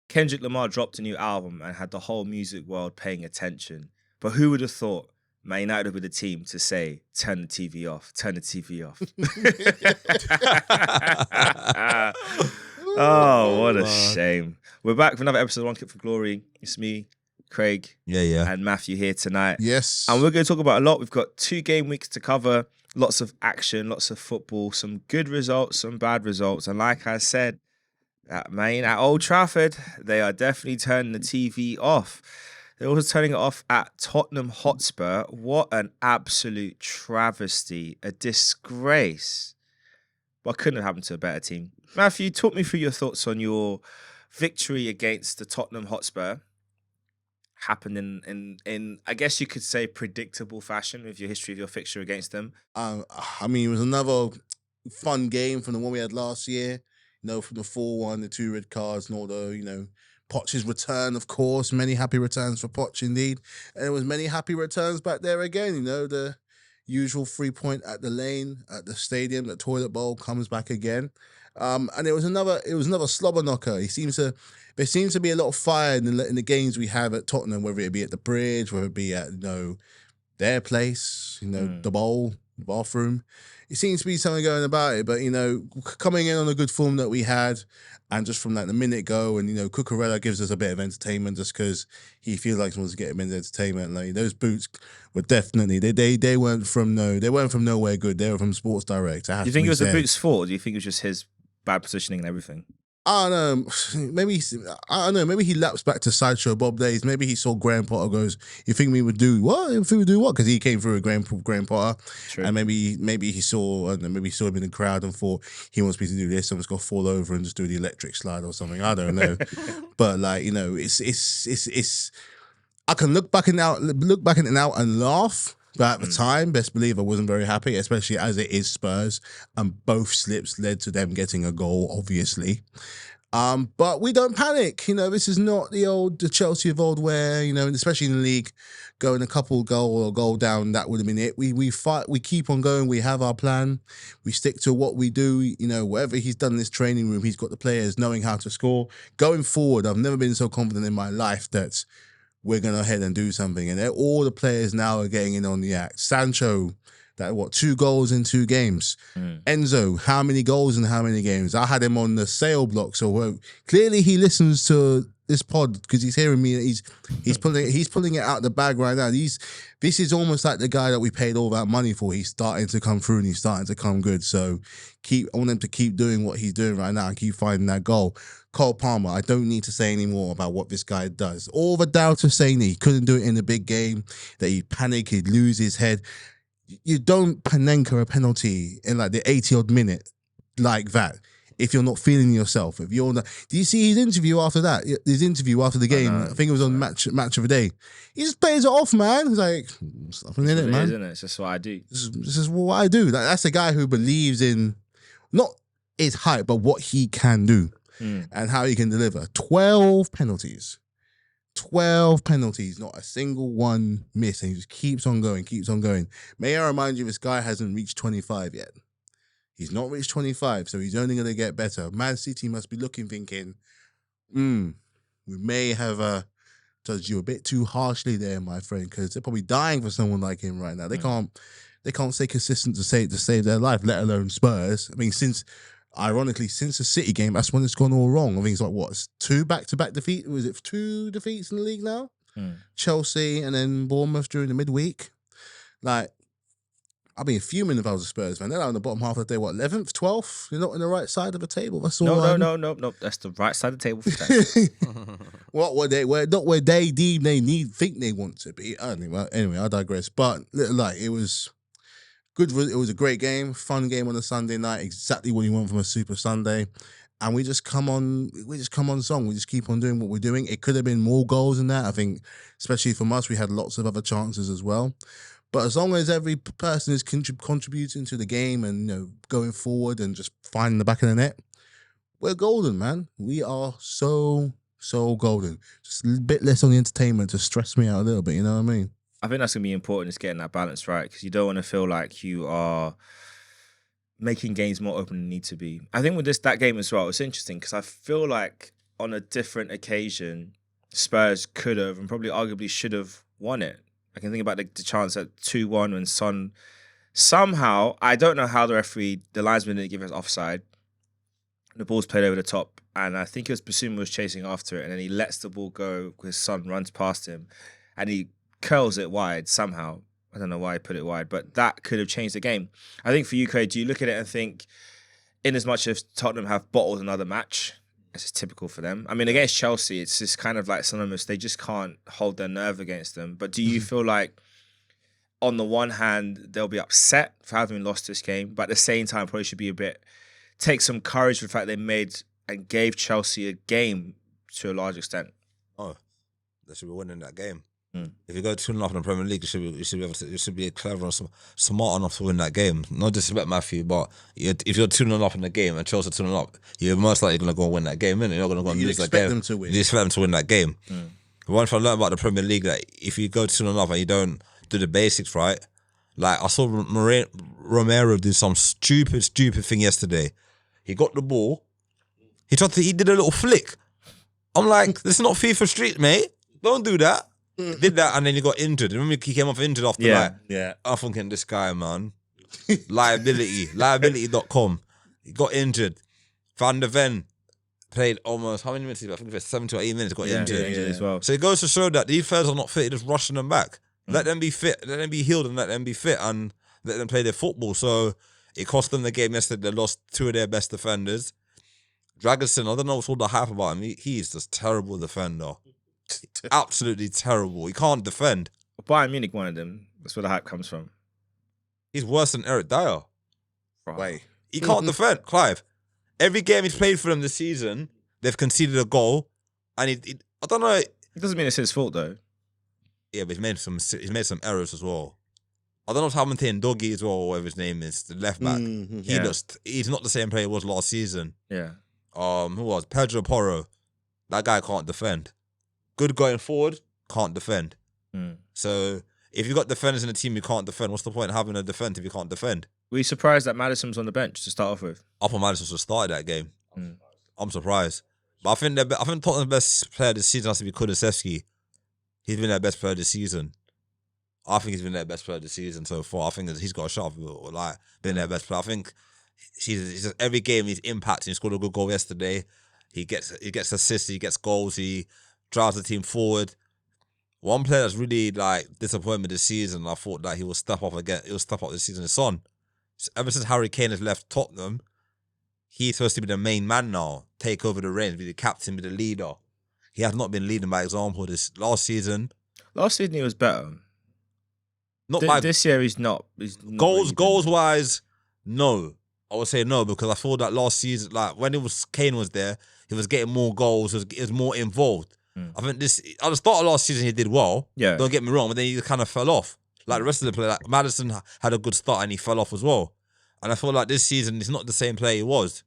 Kendrick Lamar dropped a new album and had the whole music world paying attention. But who would have thought Man United would be the team to say, turn the TV off, turn the TV off. Oh, what a shame. We're back for another episode of One Kick for Glory. It's me, Craig, and Matthew here tonight. Yes. And we're going to talk about a lot. We've got 2 game weeks to cover, lots of action, lots of football, some good results, some bad results. And like I said, at Old Trafford, they are definitely turning the TV off. They're also turning it off at Tottenham Hotspur. What an absolute travesty, a disgrace. What couldn't have happened to a better team? Matthew, talk me through your thoughts on your victory against the Tottenham Hotspur. Happened in I guess you could say, predictable fashion with your history of your fixture against them. I mean, it was another fun game from the one we had last year. You know, from the 4-1, the 2 red cards, and all the, Poch's return, of course. Many happy returns for Poch, indeed. And there was many happy returns back there again. The usual 3-point at the lane, at the stadium, the toilet bowl comes back again. And it was another slobber knocker. There seems to be a lot of fire in the games we have at Tottenham, whether it be at the Bridge, whether it be at their place, the bowl, the bathroom. It seems to be something going about it, but coming in on a good form that we had, and just from the minute go, and Cucurella gives us a bit of entertainment just because he feels like he wants to get him into entertainment. Like, those boots were definitely they weren't from nowhere good. They were from Sports Direct. Do you think it was the boots' fault? Or do you think it was just his bad positioning and everything? I don't know. Maybe he laps back to Sideshow Bob days. Maybe he saw Graham Potter, goes, "You think we would do what? You think we would do what?" Because he came through with Graham Potter. True. And maybe he saw, maybe he saw him in the crowd and thought he wants me to do this. I'm just gonna fall over and just do the electric slide or something. I don't know. But it's. I can look back and out and laugh. But at the time, best believe I wasn't very happy, especially as it is Spurs, and both slips led to them getting a goal, obviously. But we don't panic. This is not the Chelsea of old where, especially in the league, going a couple goal down, that would have been it. We fight, we keep on going, we have our plan, we stick to what we do. Whatever he's done in this training room, he's got the players knowing how to score. Going forward, I've never been so confident in my life that we're going to head and do something. And all the players now are getting in on the act. Sancho, 2 goals in 2 games. Enzo, how many goals in how many games? I had him on the sale block. So clearly he listens to this pod because he's hearing me. He's pulling it out the bag right now. This is almost like the guy that we paid all that money for. He's starting to come through and he's starting to come good. So I want him to keep doing what he's doing right now and keep finding that goal. Cole Palmer, I don't need to say any more about what this guy does. All the doubters saying that he couldn't do it in the big game, that he'd panic, he'd lose his head. You don't Panenka a penalty in the 80-odd minute like that if you're not feeling yourself. If you're not, do you see his interview after that? His interview after the game, I think it was on match of the day. He just plays it off, man. He's like, something in it, man. Isn't it? It's just what I do. This is what I do. That's a guy who believes in not his height, but what he can do and how he can deliver. 12 penalties. 12 penalties, not a single one miss, and he just keeps on going. May I remind you, this guy hasn't reached 25 yet. He's not reached 25, so he's only going to get better. Man City must be thinking, we may have judged you a bit too harshly there, my friend, because they're probably dying for someone like him right now. They can't stay consistent to save their life, let alone Spurs. I mean, ironically, since the City game, that's when it's gone all wrong. I think it's it's 2 back-to-back defeats. Was it 2 defeats in the league now? Chelsea and then Bournemouth during the midweek. I'd be fuming if I was a Spurs fan. They're on the bottom half of the day, 11th, 12th? You're not on the right side of the table. That's all. No. That's the right side of the table for that. What were they? Not where they deem they think they want to be. Anyway, I digress. But it was good. It was a great game, fun game on a Sunday night. Exactly what you want from a Super Sunday. And we just come on song. We just keep on doing what we're doing. It could have been more goals than that. I think, especially from us, we had lots of other chances as well. But as long as every person is contributing to the game and going forward and just finding the back of the net, we're golden, man. We are so golden. Just a bit less on the entertainment to stress me out a little bit. You know what I mean? I think that's gonna be important. Is getting that balance right, because you don't want to feel like you are making games more open than need to be. I think with that game as well, it's interesting because I feel like on a different occasion, Spurs could have and probably arguably should have won it. I can think about the chance at 2-1 when Son somehow, I don't know how the linesman didn't give us offside. The ball's played over the top, and I think it was Basuma was chasing after it, and then he lets the ball go because Son runs past him, and he curls it wide somehow. I don't know why he put it wide, but that could have changed the game. I think for you, Craig, do you look at it and think, in as much as Tottenham have bottled another match, this is typical for them. I mean, against Chelsea, it's just kind of like synonymous. They just can't hold their nerve against them. But do you feel like, on the one hand, they'll be upset for having lost this game, but at the same time, probably should be take some courage for the fact they made and gave Chelsea a game to a large extent? Oh, they should be winning that game. If you go 2-0 in the Premier League, you should be clever and smart enough to win that game. No disrespect, Matthew, but if you're 2-0 up in the game and Chelsea 2-0 up, you're most likely going to go and win that game, innit? You're not going to go and lose that game. Them to win. You expect them to win that game. One thing I learned about the Premier League, that if you go 2-0 up and you don't do the basics right, like I saw Romero do some stupid thing yesterday. He got the ball, he did a little flick. I'm like, this is not FIFA Street, mate. Don't do that. Did that and then he got injured. Remember he came off injured after that? Yeah. I'm thinking, this guy, man. Liability.com. He got injured. Van der Ven played almost, how many minutes? I think it was 7 to 8 minutes, got injured. As well. So it goes to show that these players are not fit, just rushing them back. Let them be fit, let them be healed and let them be fit and let them play their football. So it cost them the game yesterday. They lost 2 of their best defenders. Dragonson, I don't know what's all the hype about him. He's just terrible defender. Absolutely terrible. He can't defend. Bayern Munich wanted him. That's where the hype comes from. He's worse than Eric Dyer. Wait. He can't defend. Clive, every game he's played for them this season, they've conceded a goal. And I don't know. It doesn't mean it's his fault, though. Yeah, but he's made some errors as well. I don't know if Hamilton Doggy as well, or whatever his name is, the left back. He's not the same player he was last season. Yeah. Who was? Pedro Porro. That guy can't defend. Good going forward, can't defend. So if you've got defenders in the team who can't defend, what's the point of having a defense if you can't defend? Were you surprised that Maddison was on the bench to start off with? I thought Madison should have started that game. I'm surprised. But I think Tottenham's best player this season has to be Kulusevski. He's been their best player this season. I think he's been their best player this season so far. I think he's got a shot of like being their best player. I think he's just, every game he's impacting. He scored a good goal yesterday. He gets assists, he gets goals, he drives the team forward. One player that's really like disappointed me this season, I thought that he will step up again. He'll step up this season. Is Son. Ever since Harry Kane has left Tottenham, he's supposed to be the main man now, take over the reins, be the captain, be the leader. He has not been leading by example this last season. Last season he was better. This year he's not. Goals wise, no. I would say no, because I thought that last season, like when Kane was there, he was getting more goals, he was more involved. I think at the start of last season he did well. Yeah. Don't get me wrong, but then he kind of fell off. Like the rest of the players, like Maddison had a good start and he fell off as well. And I feel like this season he's not the same player he was.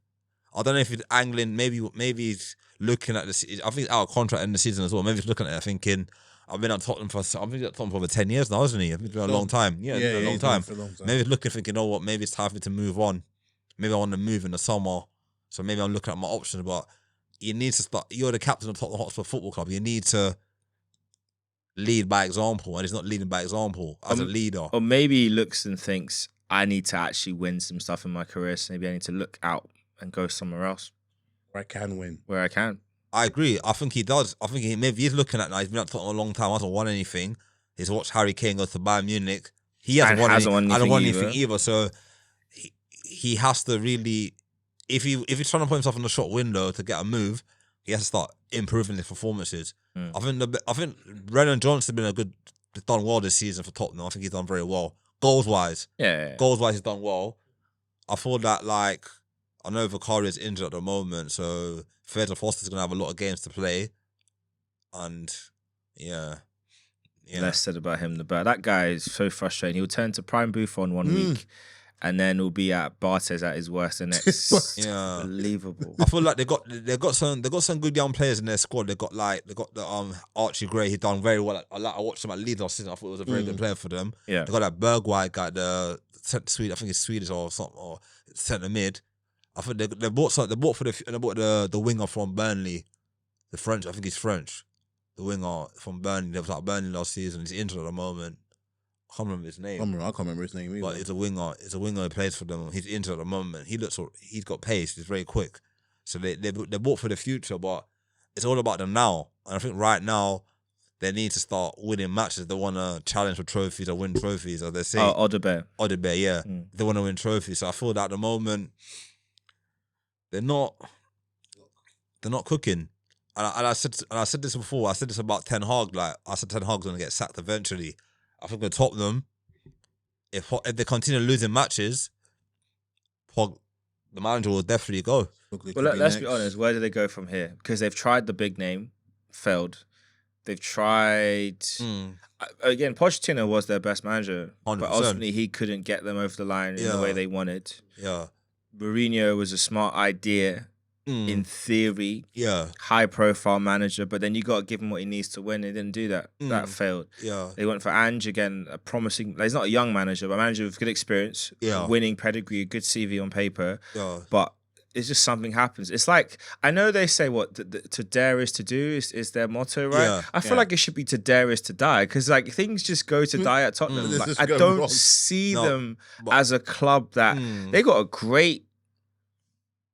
I don't know if he's angling, maybe he's looking at this. I think he's out of contract in the season as well. Maybe he's looking at it thinking, I've been at Tottenham for over 10 years now, hasn't he? I think it's been a long time. Yeah, a long time. Maybe he's looking, thinking, you know what, maybe it's time for me to move on. Maybe I want to move in the summer. So maybe I'm looking at my options, but you need to start. You're the captain of Tottenham Hotspur Football Club. You need to lead by example, and he's not leading by example as a leader. Or maybe he looks and thinks, I need to actually win some stuff in my career, so maybe I need to look out and go somewhere else. Where I can win. Where I can. I agree. I think he does. I think maybe he's looking at now. He's been at Tottenham a long time. Hasn't won anything. He's watched Harry Kane go to Bayern Munich. He hasn't won anything either. So he has to really, if he's trying to put himself in the short window to get a move, he has to start improving his performances. I think Brennan Johnson's done well this season for Tottenham. I think he's done very well. Goals wise, he's done well. I thought that I know Vicario is injured at the moment, so Fred Foster's gonna have a lot of games to play, and less said about him the better. That guy is so frustrating. He'll turn to prime Buffon one week, and then he'll be at Bartes at his worst the next. Unbelievable. I feel like they got some good young players in their squad. They got the Archie Gray. He done very well. I watched him at Leeds last season. I thought it was a very good player for them. Yeah. They got that Bergwijn guy, the Swede. I think he's Swedish or something, or centre mid. I think they bought the winger from Burnley. the French. I think he's French. The winger from Burnley. They was at Burnley last season. He's injured at the moment. I can't remember his name. I can't remember his name either. But it's a winger. It's a winger who plays for them. He's injured at the moment. He's got pace. He's very quick. So they bought for the future, but it's all about them now. And I think right now they need to start winning matches. They want to challenge for trophies or win trophies, as they say. Oh, Odebear, yeah. They want to win trophies. So I feel that at the moment they're not cooking. And I said this before. I said this about Ten Hag. Like I said, Ten Hag's gonna get sacked eventually. I think with Tottenham, if they continue losing matches, the manager will definitely go. Well, let's be honest. Where do they go from here? Because they've tried the big name, failed. They've tried again. Pochettino was their best manager, 100%. but ultimately he couldn't get them over the line in the way they wanted. Yeah, Mourinho was a smart idea in theory. Yeah, high profile manager, but then you got to give him what he needs to win. They didn't do that. That failed. Yeah, they went for Ange again, a promising. He's not a young manager, but a manager with good experience, winning pedigree, a good CV on paper. Yeah, but it's just something happens. It's like, I know they say what to dare is to do is their motto, right? Yeah. I feel like it should be to dare is to die, because like things just go to die at Tottenham. Like, I don't see them as a club that they got a great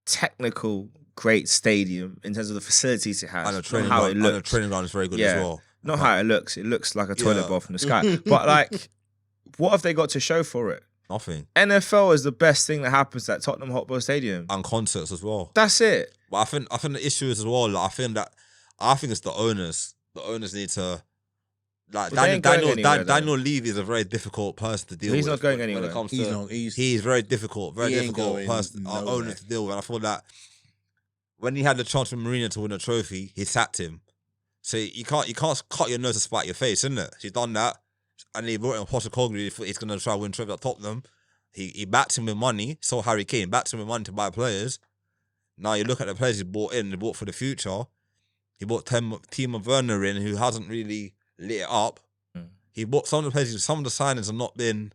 technical, great stadium in terms of the facilities it has, and the training how ground, it looks. and the training ground is very good as well. Not how it looks. It looks like a toilet bowl from the sky. But like, what have they got to show for it? Nothing. NFL is the best thing that happens at Tottenham Hotspur Stadium. And concerts as well. That's it. But I think the issue is as well, like, I think it's the owners. The owners need to, like, Daniel Levy is a very difficult person to deal with. He's not going anywhere. When it comes to, he's very difficult person, owner to deal with. And I feel that when he had the chance for Mourinho to win a trophy, he sacked him. So you can't cut your nose to spite your face, isn't it? He's done that. And he brought in Postecoglou. He's going to try to win trophy at Tottenham. He backed him with money. So Harry Kane backed him with money to buy players. Now you look at the players he bought in. He bought for the future. He bought Timo Werner in, who hasn't really lit it up. He bought some of the players. Some of the signings have not been.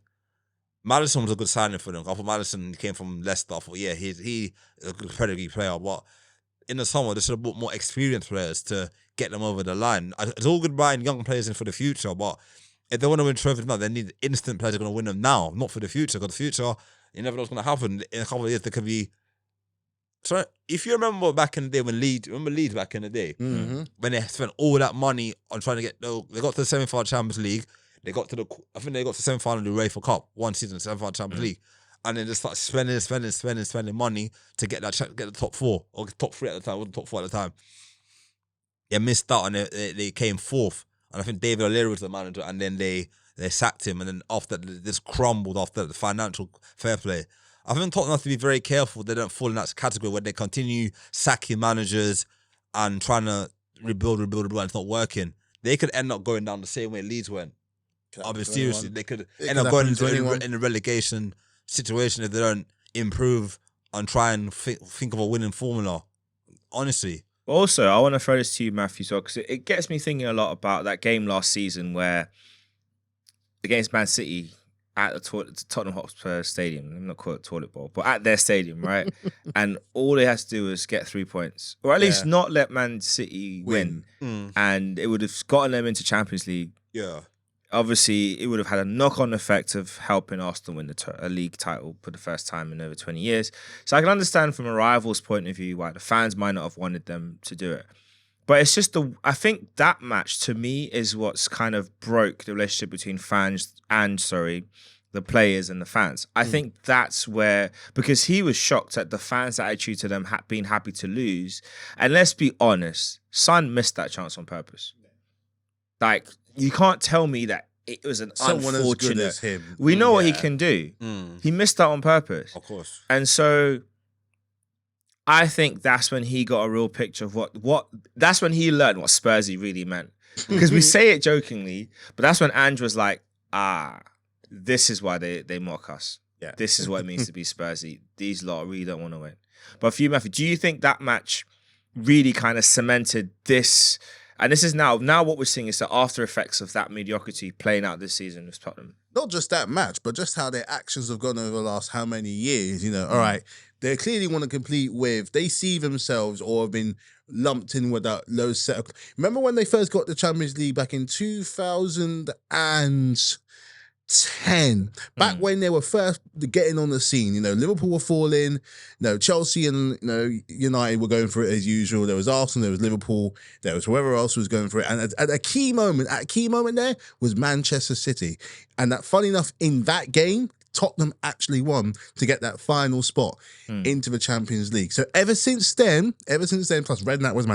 Maddison was a good signing for them. I thought Maddison came from Leicester. I thought, yeah, he's a good pedigree player. But in the summer, they should have bought more experienced players to get them over the line. It's all good buying young players in for the future, but if they want to win trophies now, they need instant players who are going to win them now, not for the future. Because the future, you never know what's going to happen. In a couple of years, there could be. So if you remember back in the day when Leeds back in the day, when they spent all that money on trying to get, they got to the semi-final Champions League, I think they got to the semi-final of the UEFA Cup, one season, semi-final Champions League, and then just start spending money to get the top four or top three at the time, or the top four at the time. They missed out and they came fourth. And I think David O'Leary was the manager, and then they sacked him, and then after this crumbled after the financial fair play. I think Tottenham have to be very careful they don't fall in that category where they continue sacking managers and trying to rebuild, and it's not working. They could end up going down the same way Leeds went. I mean, seriously, they could end up going in a relegation situation if they don't improve and try and think of a winning formula. Honestly. Also, I want to throw this to you, Matthew, because it gets me thinking a lot about that game last season where against Man City at the Tottenham Hotspur Stadium, I'm not calling it toilet bowl, but at their stadium, right? And all they had to do was get 3 points, or at least not let Man City win. And it would have gotten them into Champions League. Yeah. Obviously, it would have had a knock-on effect of helping Arsenal win a league title for the first time in over 20 years. So I can understand from a rival's point of view why the fans might not have wanted them to do it. But it's just I think that match, to me, is what's kind of broke the relationship between fans and, the players and the fans. I think that's where, because he was shocked at the fans' attitude to them being happy to lose. And let's be honest, Son missed that chance on purpose. Like, you can't tell me that it was someone unfortunate. As good as him. We know what he can do. He missed that on purpose. Of course. And so I think that's when he got a real picture of what that's when he learned what Spursy really meant. Because we say it jokingly, but that's when Ange was like, this is why they mock us. Yeah. This is what it means to be Spursy. These lot really don't want to win. But for you, Matthew, do you think that match really kind of cemented this? And this is now what we're seeing is the after effects of that mediocrity playing out this season with Tottenham. Not just that match, but just how their actions have gone over the last how many years. You know, all right, They clearly want to compete with. They see themselves or have been lumped in with that low set of. Remember when they first got the Champions League back in 2010, back when they were first getting on the scene. Liverpool were falling. Chelsea and United were going for it as usual. There was Arsenal, there was Liverpool, there was whoever else was going for it. And at a key moment there was Manchester City. And that, funny enough, in that game, Tottenham actually won to get that final spot into the Champions League. So ever since then, plus Redknapp was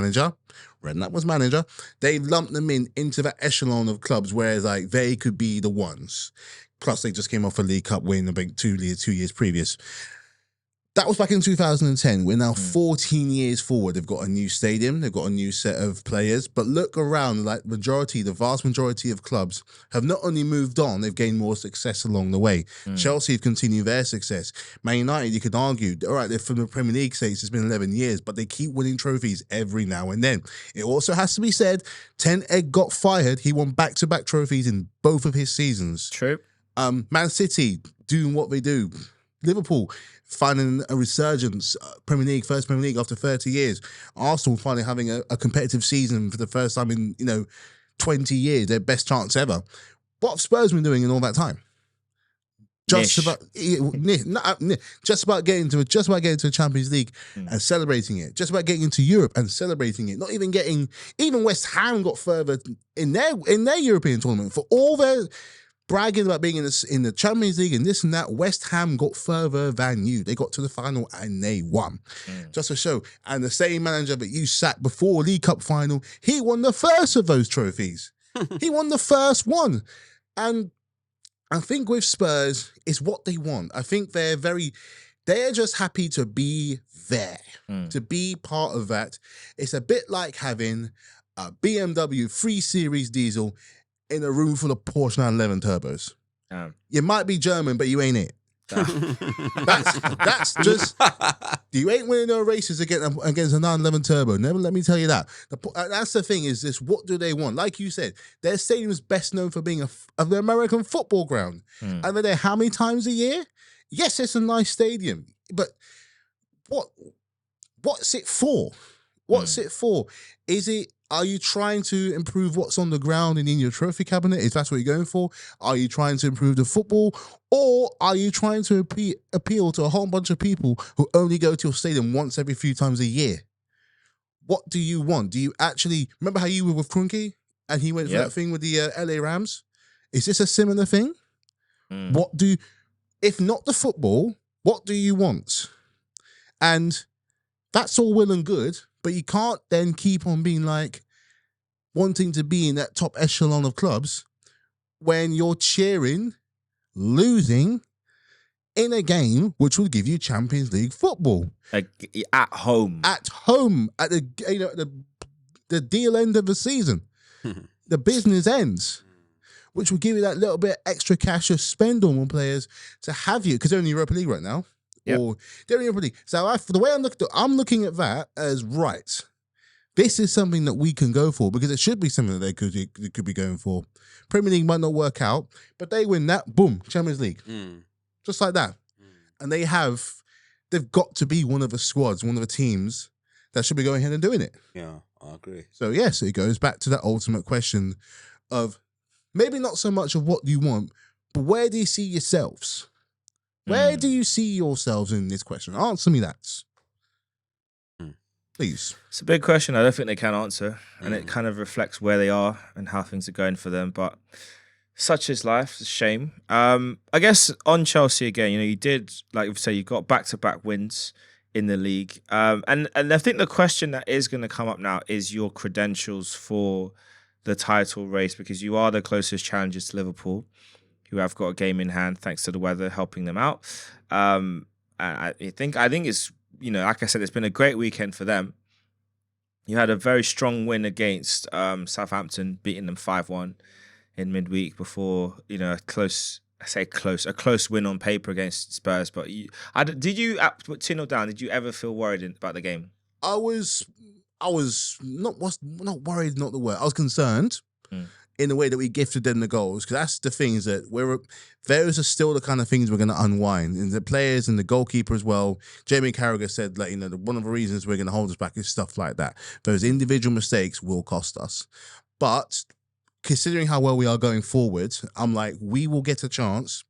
manager, they've lumped them into that echelon of clubs where like they could be the ones. Plus they just came off a League Cup win, I think 2 years previous. That was back in 2010. We're now 14 years forward. They've got a new stadium. They've got a new set of players. But look around, like the vast majority of clubs have not only moved on, they've gained more success along the way. Chelsea have continued their success. Man United, you could argue, all right, they're from the Premier League states, it's been 11 years, but they keep winning trophies every now and then. It also has to be said, Ten Hag got fired. He won back-to-back trophies in both of his seasons. True. Man City doing what they do. Liverpool finding a resurgence, first Premier League after 30 years. Arsenal finally having a competitive season for the first time in 20 years, their best chance ever. What have Spurs been doing in all that time? Just about getting to the Champions League and celebrating it. Just about getting into Europe and celebrating it. Not even even West Ham got further in their European tournament for all their bragging about being in the Champions League and this and that. West Ham got further than you. They got to the final and they won. Just to show. And the same manager that you sacked before League Cup final, he won the first of those trophies. He won the first one. And I think with Spurs, it's what they want. I think they're just happy to be there, to be part of that. It's a bit like having a BMW 3 Series diesel in a room full of Porsche 911 turbos. You might be German, but you ain't it. That's just, you ain't winning no races against a 911 turbo. Never let me tell you that. That's the thing, is this, what do they want? Like you said, their stadium is best known for being the American football ground. And they're there how many times a year? Yes, it's a nice stadium, but what's it for? What's it for? Are you trying to improve what's on the ground and in your trophy cabinet? Is that what you're going for? Are you trying to improve the football? Or are you trying to appeal to a whole bunch of people who only go to your stadium once every few times a year? What do you want? Do you actually... Remember how you were with Kroenke and he went for that thing with the LA Rams? Is this a similar thing? If not the football, what do you want? And that's all well and good, but you can't then keep on being like wanting to be in that top echelon of clubs when you're cheering losing in a game which will give you Champions League football. Like, at home. At the deal end of the season. The business ends. Which will give you that little bit extra cash to spend on players to have you, because they're in the Europa League right now. Yep. Or they're in the Europa League. So the way I'm looking at that as, right, this is something that we can go for, because it should be something that they could be going for. Premier League might not work out, but they win that, boom, Champions League. Just like that. And they've got to be one of the squads, one of the teams that should be going ahead and doing it. Yeah, I agree. So yes, it goes back to that ultimate question of maybe not so much of what you want, but where do you see yourselves? Where do you see yourselves in this question? Answer me that. Please. It's a big question. I don't think they can answer. And it kind of reflects where they are and how things are going for them. But such is life. It's a shame. I guess on Chelsea again, you did, like you say, you got back-to-back wins in the league. And I think the question that is going to come up now is your credentials for the title race, because you are the closest challengers to Liverpool, who have got a game in hand thanks to the weather helping them out. I think it's, like I said, it's been a great weekend for them. You had a very strong win against Southampton, beating them 5-1 in midweek before, a close win on paper against Spurs. But did you, at 2-0 down, did you ever feel worried about the game? I was not worried, not the word. I was concerned. in the way that we gifted them the goals, because that's the things that those are still the kind of things we're going to unwind. And the players and the goalkeeper as well. Jamie Carragher said, like, one of the reasons we're going to hold us back is stuff like that. Those individual mistakes will cost us. But considering how well we are going forward, I'm like, we will get a chance.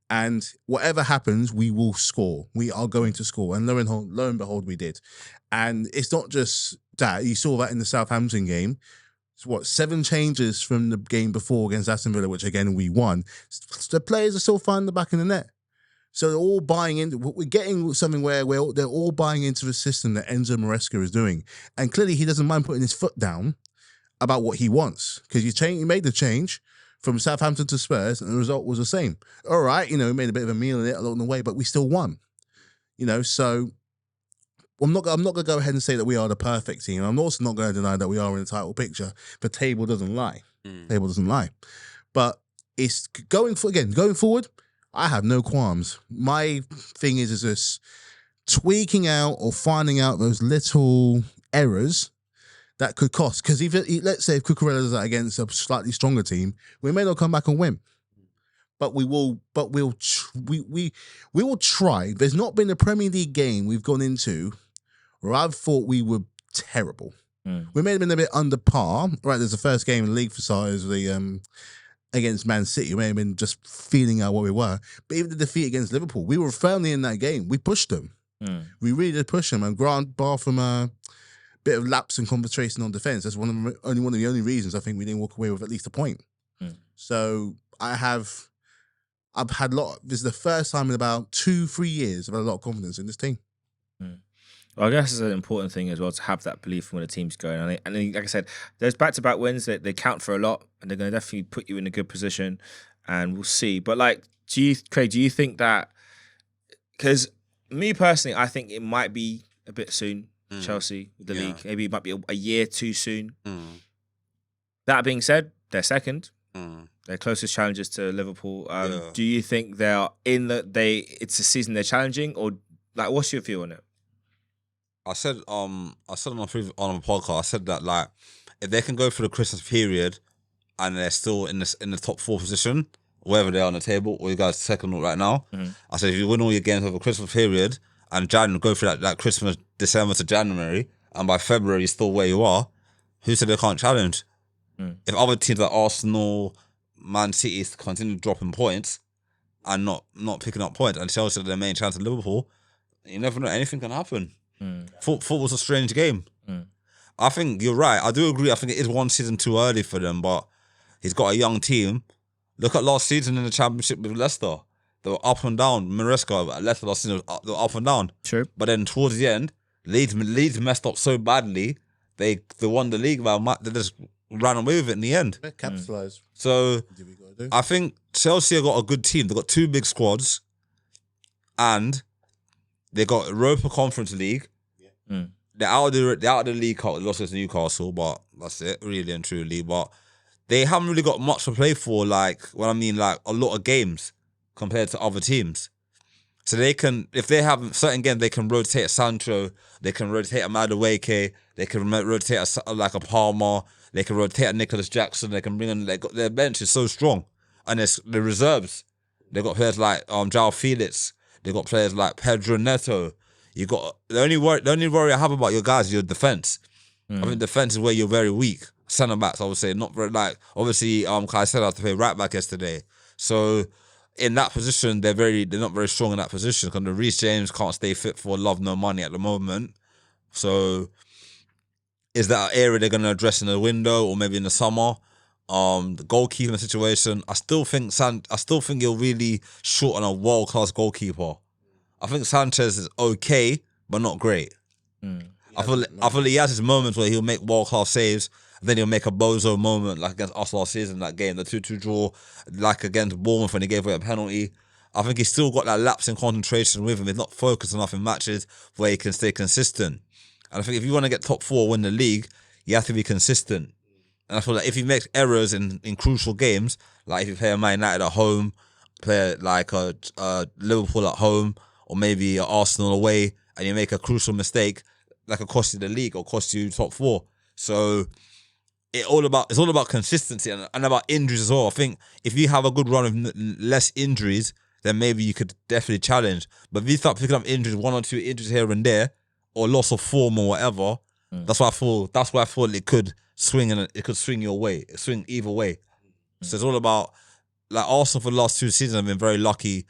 And whatever happens, we will score. We are going to score. And lo and behold, we did. And it's not just that. You saw that in the Southampton game. It's 7 changes from the game before against Aston Villa, which again we won. The players are still finding the back of the net. So they're all buying in. We're getting something where they're all buying into the system that Enzo Maresca is doing. And clearly he doesn't mind putting his foot down about what he wants. Because he made the change from Southampton to Spurs, and the result was the same. All right, we made a bit of a meal in it along the way, but we still won. So I'm not going to go ahead and say that we are the perfect team. I'm also not going to deny that we are in the title picture. The table doesn't lie. Table doesn't lie. But it's going forward, I have no qualms. My thing is this tweaking out or finding out those little errors that could cost. Because let's say if Cucurella's against a slightly stronger team, we may not come back and win. But we will try. There's not been a Premier League game we've gone into where I've thought we were terrible. We may have been a bit under par. Right, there's the first game in the league for size against Man City. We may have been just feeling out what we were. But even the defeat against Liverpool, we were firmly in that game. We pushed them. We really did push them. And Grant, bar from a bit of lapse and concentration on defence, that's one of the only reasons I think we didn't walk away with at least a point. So I've had this is the first time in about 2-3 years I've had a lot of confidence in this team. Well, I guess it's an important thing as well to have that belief when the team's going. And like I said, there's back-to-back wins that they count for a lot, and they're going to definitely put you in a good position, and we'll see. But Craig, do you think that? Because me personally, I think it might be a bit soon. Chelsea with the league, maybe it might be a year too soon. That being said, they're second. Their closest challengers to Liverpool. Do you think they are it's a season they're challenging, or like what's your view on it? I said on a podcast, I said that like if they can go through the Christmas period and they're still in the top 4 position, wherever they are on the table, or you guys second right now, I said if you win all your games over Christmas period and go through that Christmas, December to January, and by February you're still where you are, who said they can't challenge? If other teams like Arsenal, Man City continue dropping points and not picking up points, and Chelsea are their main chance at Liverpool, you never know, anything can happen. Football's a strange game. I think you're right. I do agree. I think it is one season too early for them, but he's got a young team. Look at last season in the Championship with Leicester. They were up and down. Maresca at Leicester last season, they were up and down. True. But then towards the end, Leeds messed up so badly, they won the league, but they just ran away with it in the end. Capitalised. So I think Chelsea have got a good team. They've got 2 big squads, and they got Europa Conference League. They're out of the league. They lost to Newcastle, but that's it, really and truly. But they haven't really got much to play for. Like a lot of games compared to other teams. So they can, if they have certain games, they can rotate a Sancho, they can rotate a Madueke, they can rotate a Palmer, they can rotate a Nicholas Jackson. They can bring in. Their bench is so strong, and it's the reserves. They got players like João Felix. They got players like Pedro Neto. You got the only worry I have about your guys is your defense. I think defense is where you're very weak. Centre backs, I would say, not very obviously. Kai said I had to play right back yesterday, so in that position they're not very strong in that position because Reece James can't stay fit for love no money at the moment. So is that an area they're going to address in the window or maybe in the summer? The goalkeeping situation, I still think you're really short on a world class goalkeeper. I think Sanchez is okay, but not great. I feel he has his moments where he'll make world class saves, and then he'll make a bozo moment like against us last season, that game, the 2-2 draw, like against Bournemouth when he gave away a penalty. I think he's still got that lapse in concentration with him. He's not focused enough in matches where he can stay consistent. And I think if you want to get top 4, win the league, you have to be consistent. And I feel like if he makes errors in crucial games, like if you play a Man United at home, play like a Liverpool at home, or maybe a Arsenal away, and you make a crucial mistake, that could cost you the league or cost you top 4. So it's all about consistency and about injuries as well. I think if you have a good run of less injuries, then maybe you could definitely challenge. But if you start picking up injuries, 1 or 2 injuries here and there, or loss of form or whatever, that's why I thought it could swing and it could swing your way, swing either way. So it's all about, like, Arsenal for the last 2 seasons have been very lucky.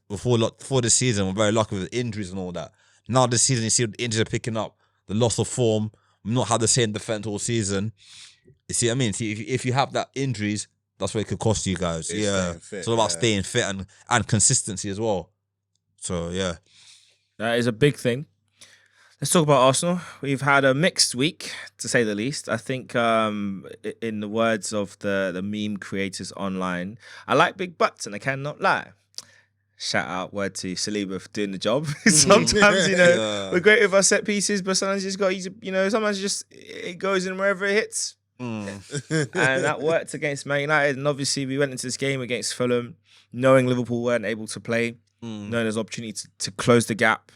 Before this season, we're very lucky with injuries and all that. Now this season, you see the injuries are picking up, the loss of form. We've not had the same defense all season. You see what I mean? See, if you have that injuries, that's what it could cost you guys. It's all about staying fit and consistency as well. So, yeah. That is a big thing. Let's talk about Arsenal. We've had a mixed week, to say the least. I think, in the words of the meme creators online, I like big butts and I cannot lie. Shout out, word to Saliba for doing the job. Sometimes, we're great with our set pieces, but sometimes you just got to use it, sometimes just it goes in wherever it hits. And that worked against Man United. And obviously, we went into this game against Fulham, knowing Liverpool weren't able to play, knowing there's opportunity to close the gap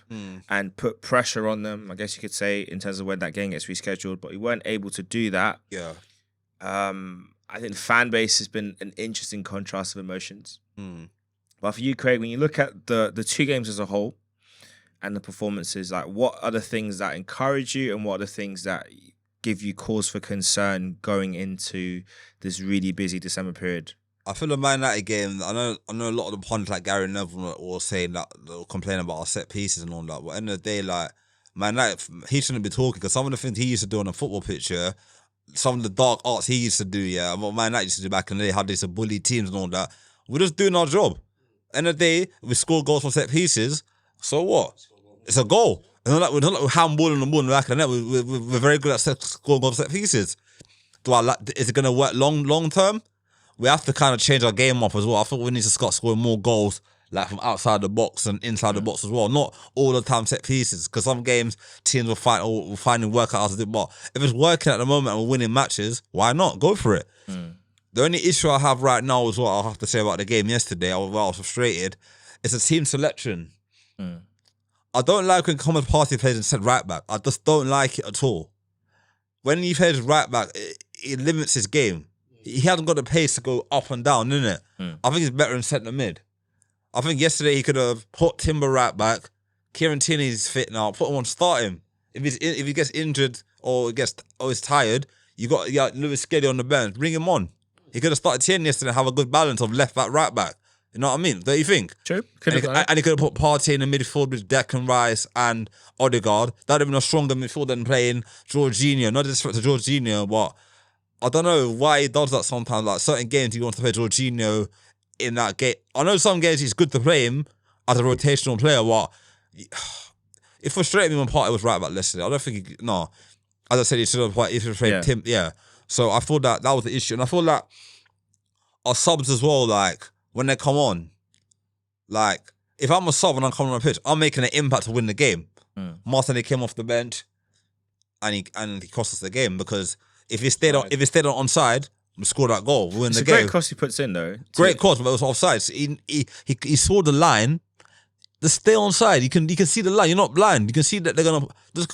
and put pressure on them, I guess you could say, in terms of when that game gets rescheduled. But we weren't able to do that. Yeah. I think the fan base has been an interesting contrast of emotions. But for you, Craig, when you look at the 2 games as a whole and the performances, like, what are the things that encourage you and what are the things that give you cause for concern going into this really busy December period? I feel the Man United game, I know a lot of the pundits like Gary Neville were saying that, they'll complain about our set pieces and all that. But at the end of the day, like, Man United, he shouldn't be talking, because some of the things he used to do on a football pitch, some of the dark arts he used to do, what Man United used to do back in the day, how they used to bully teams and all that. We're just doing our job. End of the day, we score goals from set pieces. So what? It's a goal. It's not like we're handballing the ball in the back of the net. We're very good at scoring goals from set pieces. Is it going to work long term? We have to kind of change our game up as well. I think we need to start scoring more goals, like, from outside the box and inside the box as well. Not all the time set pieces, because some games teams will finding workouts to do. But if it's working at the moment and we're winning matches, why not? Go for it. The only issue I have right now is what I have to say about the game yesterday. I was frustrated. It's a team selection. I don't like when Thomas Partey plays instead right back. I just don't like it at all. When he plays right back, it limits his game. He hasn't got the pace to go up and down, innit? I think he's better in centre mid. I think yesterday he could have put Timber right back. Kieran Tierney's fit now. Put him on, start him. If he gets injured or is tired, you got Lewis Skelly on the bench. Bring him on. He could have started Tierney yesterday and have a good balance of left back, right back. You know what I mean? Don't you think? True. And he could have put Partey in the midfield with Declan Rice and Odegaard. That would have been a stronger midfield than playing Jorginho. Not disrespect to Jorginho, but I don't know why he does that sometimes. Like, certain games he wants to play Jorginho in that game. I know some games he's good to play him as a rotational player, but it frustrated me when Partey was right back yesterday. I don't think as I said, he should have played Tim. Yeah. So I thought that was the issue. And I thought that our subs as well, like, when they come on, like, if I'm a sub and I'm coming on the pitch, I'm making an impact to win the game. Martinelli came off the bench and he cost us the game, because if he stayed on onside, we scored that goal, we win the game. It's a great cross he puts in, though. Great cross, but it was offside. So he saw the line. Just stay onside. You can see the line. You're not blind. You can see that they're gonna just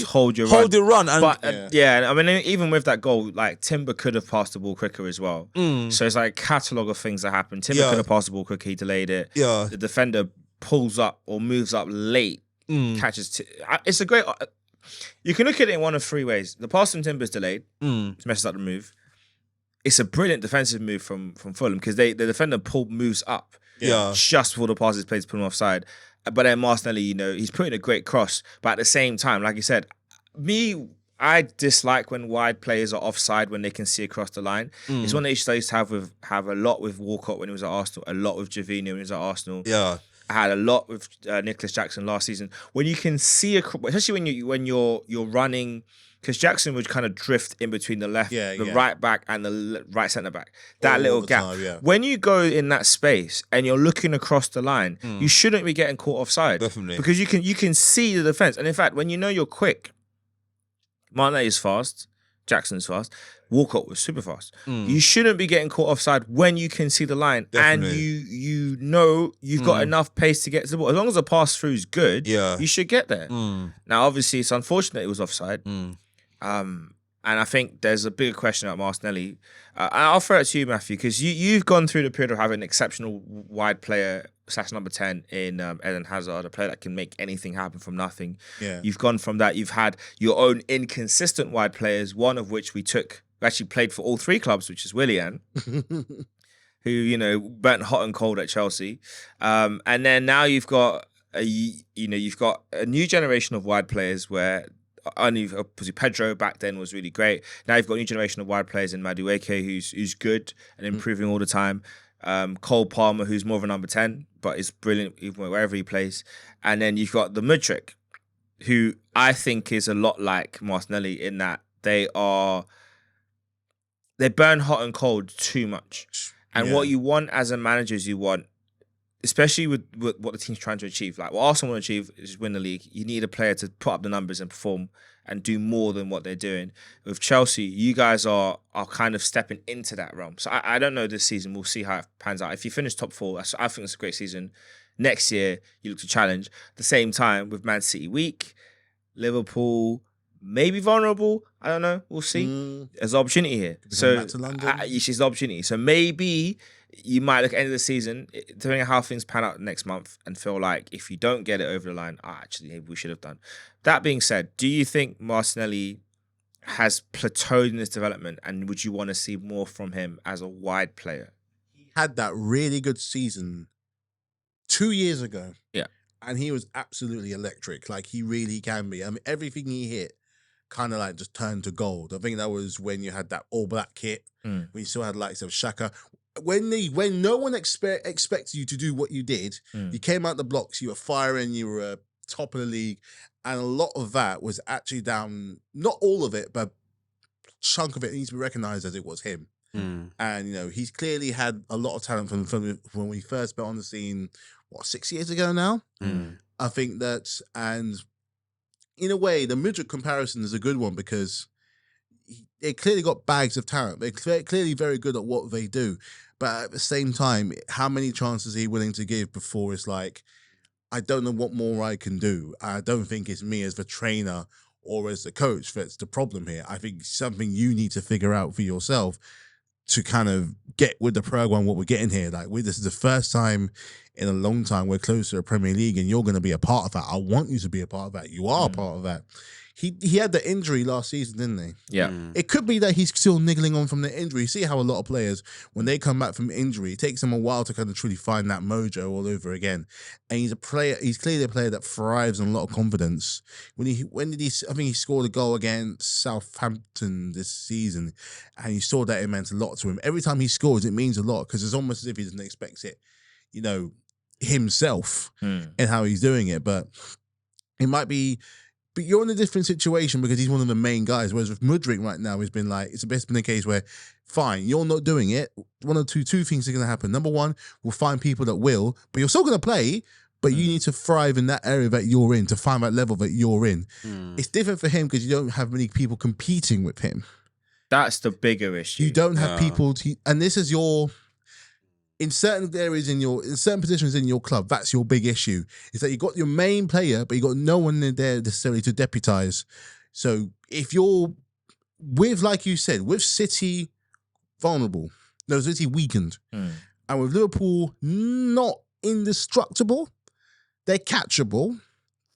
hold your run. And but I mean, even with that goal, like, Timber could have passed the ball quicker as well. So it's like a catalogue of things that happened. Timber could have passed the ball quicker. He delayed it. The defender pulls up or moves up late, catches. It's a great. You can look at it in one of 3 ways. The pass from Timber's delayed, which messes up the move. It's a brilliant defensive move from Fulham, because the defender moves up just before the pass is played to put him offside. But then Martinelli, he's putting a great cross. But at the same time, like you said, I dislike when wide players are offside when they can see across the line. It's one of the issues I used to have a lot with Walcott when he was at Arsenal, a lot with Javinho when he was at Arsenal. I had a lot with Nicholas Jackson last season. When you can see, especially when you're running, because Jackson would kind of drift in between the right back and the right centre back. That little gap. Time, when you go in that space and you're looking across the line, you shouldn't be getting caught offside. Definitely. Because you can see the defence. And in fact, when you know you're quick, Martinelli is fast, Jackson's fast, Walcott was super fast. You shouldn't be getting caught offside when you can see the line. Definitely. And you know you've got enough pace to get to the ball. As long as the pass through is good, you should get there. Now, obviously, it's unfortunate it was offside. And I think there's a bigger question about Martinelli. I'll throw it to you, Matthew, because you've gone through the period of having an exceptional wide player / number 10 in Eden Hazard, a player that can make anything happen from nothing. Yeah. You've gone from that. You've had your own inconsistent wide players, one of which we actually played for all three clubs, which is Willian, who, burnt hot and cold at Chelsea. And then now you've got you've got a new generation of wide players where obviously Pedro back then was really great. Now you've got a new generation of wide players in Madueke who's good and improving all the time. Cole Palmer, who's more of a number 10, but is brilliant even wherever he plays. And then you've got the Mudryk, who I think is a lot like Martinelli in that they burn hot and cold too much. And what you want as a manager is especially with what the team's trying to achieve. Like what Arsenal want to achieve is win the league. You need a player to put up the numbers and perform and do more than what they're doing. With Chelsea, you guys are kind of stepping into that realm. So I don't know this season. We'll see how it pans out. If you finish top 4, I think it's a great season. Next year, you look to challenge. At the same time, with Man City weak, Liverpool maybe vulnerable. I don't know. We'll see. There's an opportunity here. So she's the opportunity. So maybe you might look at the end of the season, depending on how things pan out next month, and feel like if you don't get it over the line, actually, maybe we should have done. That being said, do you think Martinelli has plateaued in his development, and would you want to see more from him as a wide player? He had that really good season 2 years ago. Yeah. And he was absolutely electric. Like, he really can be. I mean, everything he hit kind of like just turned to gold. I think that was when you had that all black kit, when you still had likes of Xhaka. When no one expected you to do what you did, you came out the blocks, you were firing, you were top of the league, and a lot of that was actually down, not all of it, but a chunk of it needs to be recognised as it was him. And, he's clearly had a lot of talent from when we first got on the scene, 6 years ago now? I think that, and in a way, the Mudryk comparison is a good one because they clearly got bags of talent. They're clearly very good at what they do. But at the same time, how many chances are you willing to give before it's like, I don't know what more I can do. I don't think it's me as the trainer or as the coach that's the problem here. I think it's something you need to figure out for yourself to kind of get with the program what we're getting here. Like, this is the first time in a long time we're close to a Premier League, and you're going to be a part of that. I want you to be a part of that. You are a part of that. He had the injury last season, didn't he? Yeah. It could be that he's still niggling on from the injury. You see how a lot of players, when they come back from injury, it takes them a while to kind of truly find that mojo all over again. And he's clearly a player that thrives on a lot of confidence. I think he scored a goal against Southampton this season, and you saw that it meant a lot to him. Every time he scores, it means a lot because it's almost as if he doesn't expect it, himself and how he's doing it. But it might be. But you're in a different situation because he's one of the main guys. Whereas with Mudryk right now, it's been a case where, fine, you're not doing it. One or two things are going to happen. Number one, we'll find people that will, but you're still going to play, but you need to thrive in that area that you're in to find that level that you're in. It's different for him because you don't have many people competing with him. That's the bigger issue. You don't have people, and this is in certain areas in certain positions in your club, that's your big issue. Is that you got your main player, but you got no one in there necessarily to deputise. So if you're like you said, with City City weakened, and with Liverpool not indestructible, they're catchable.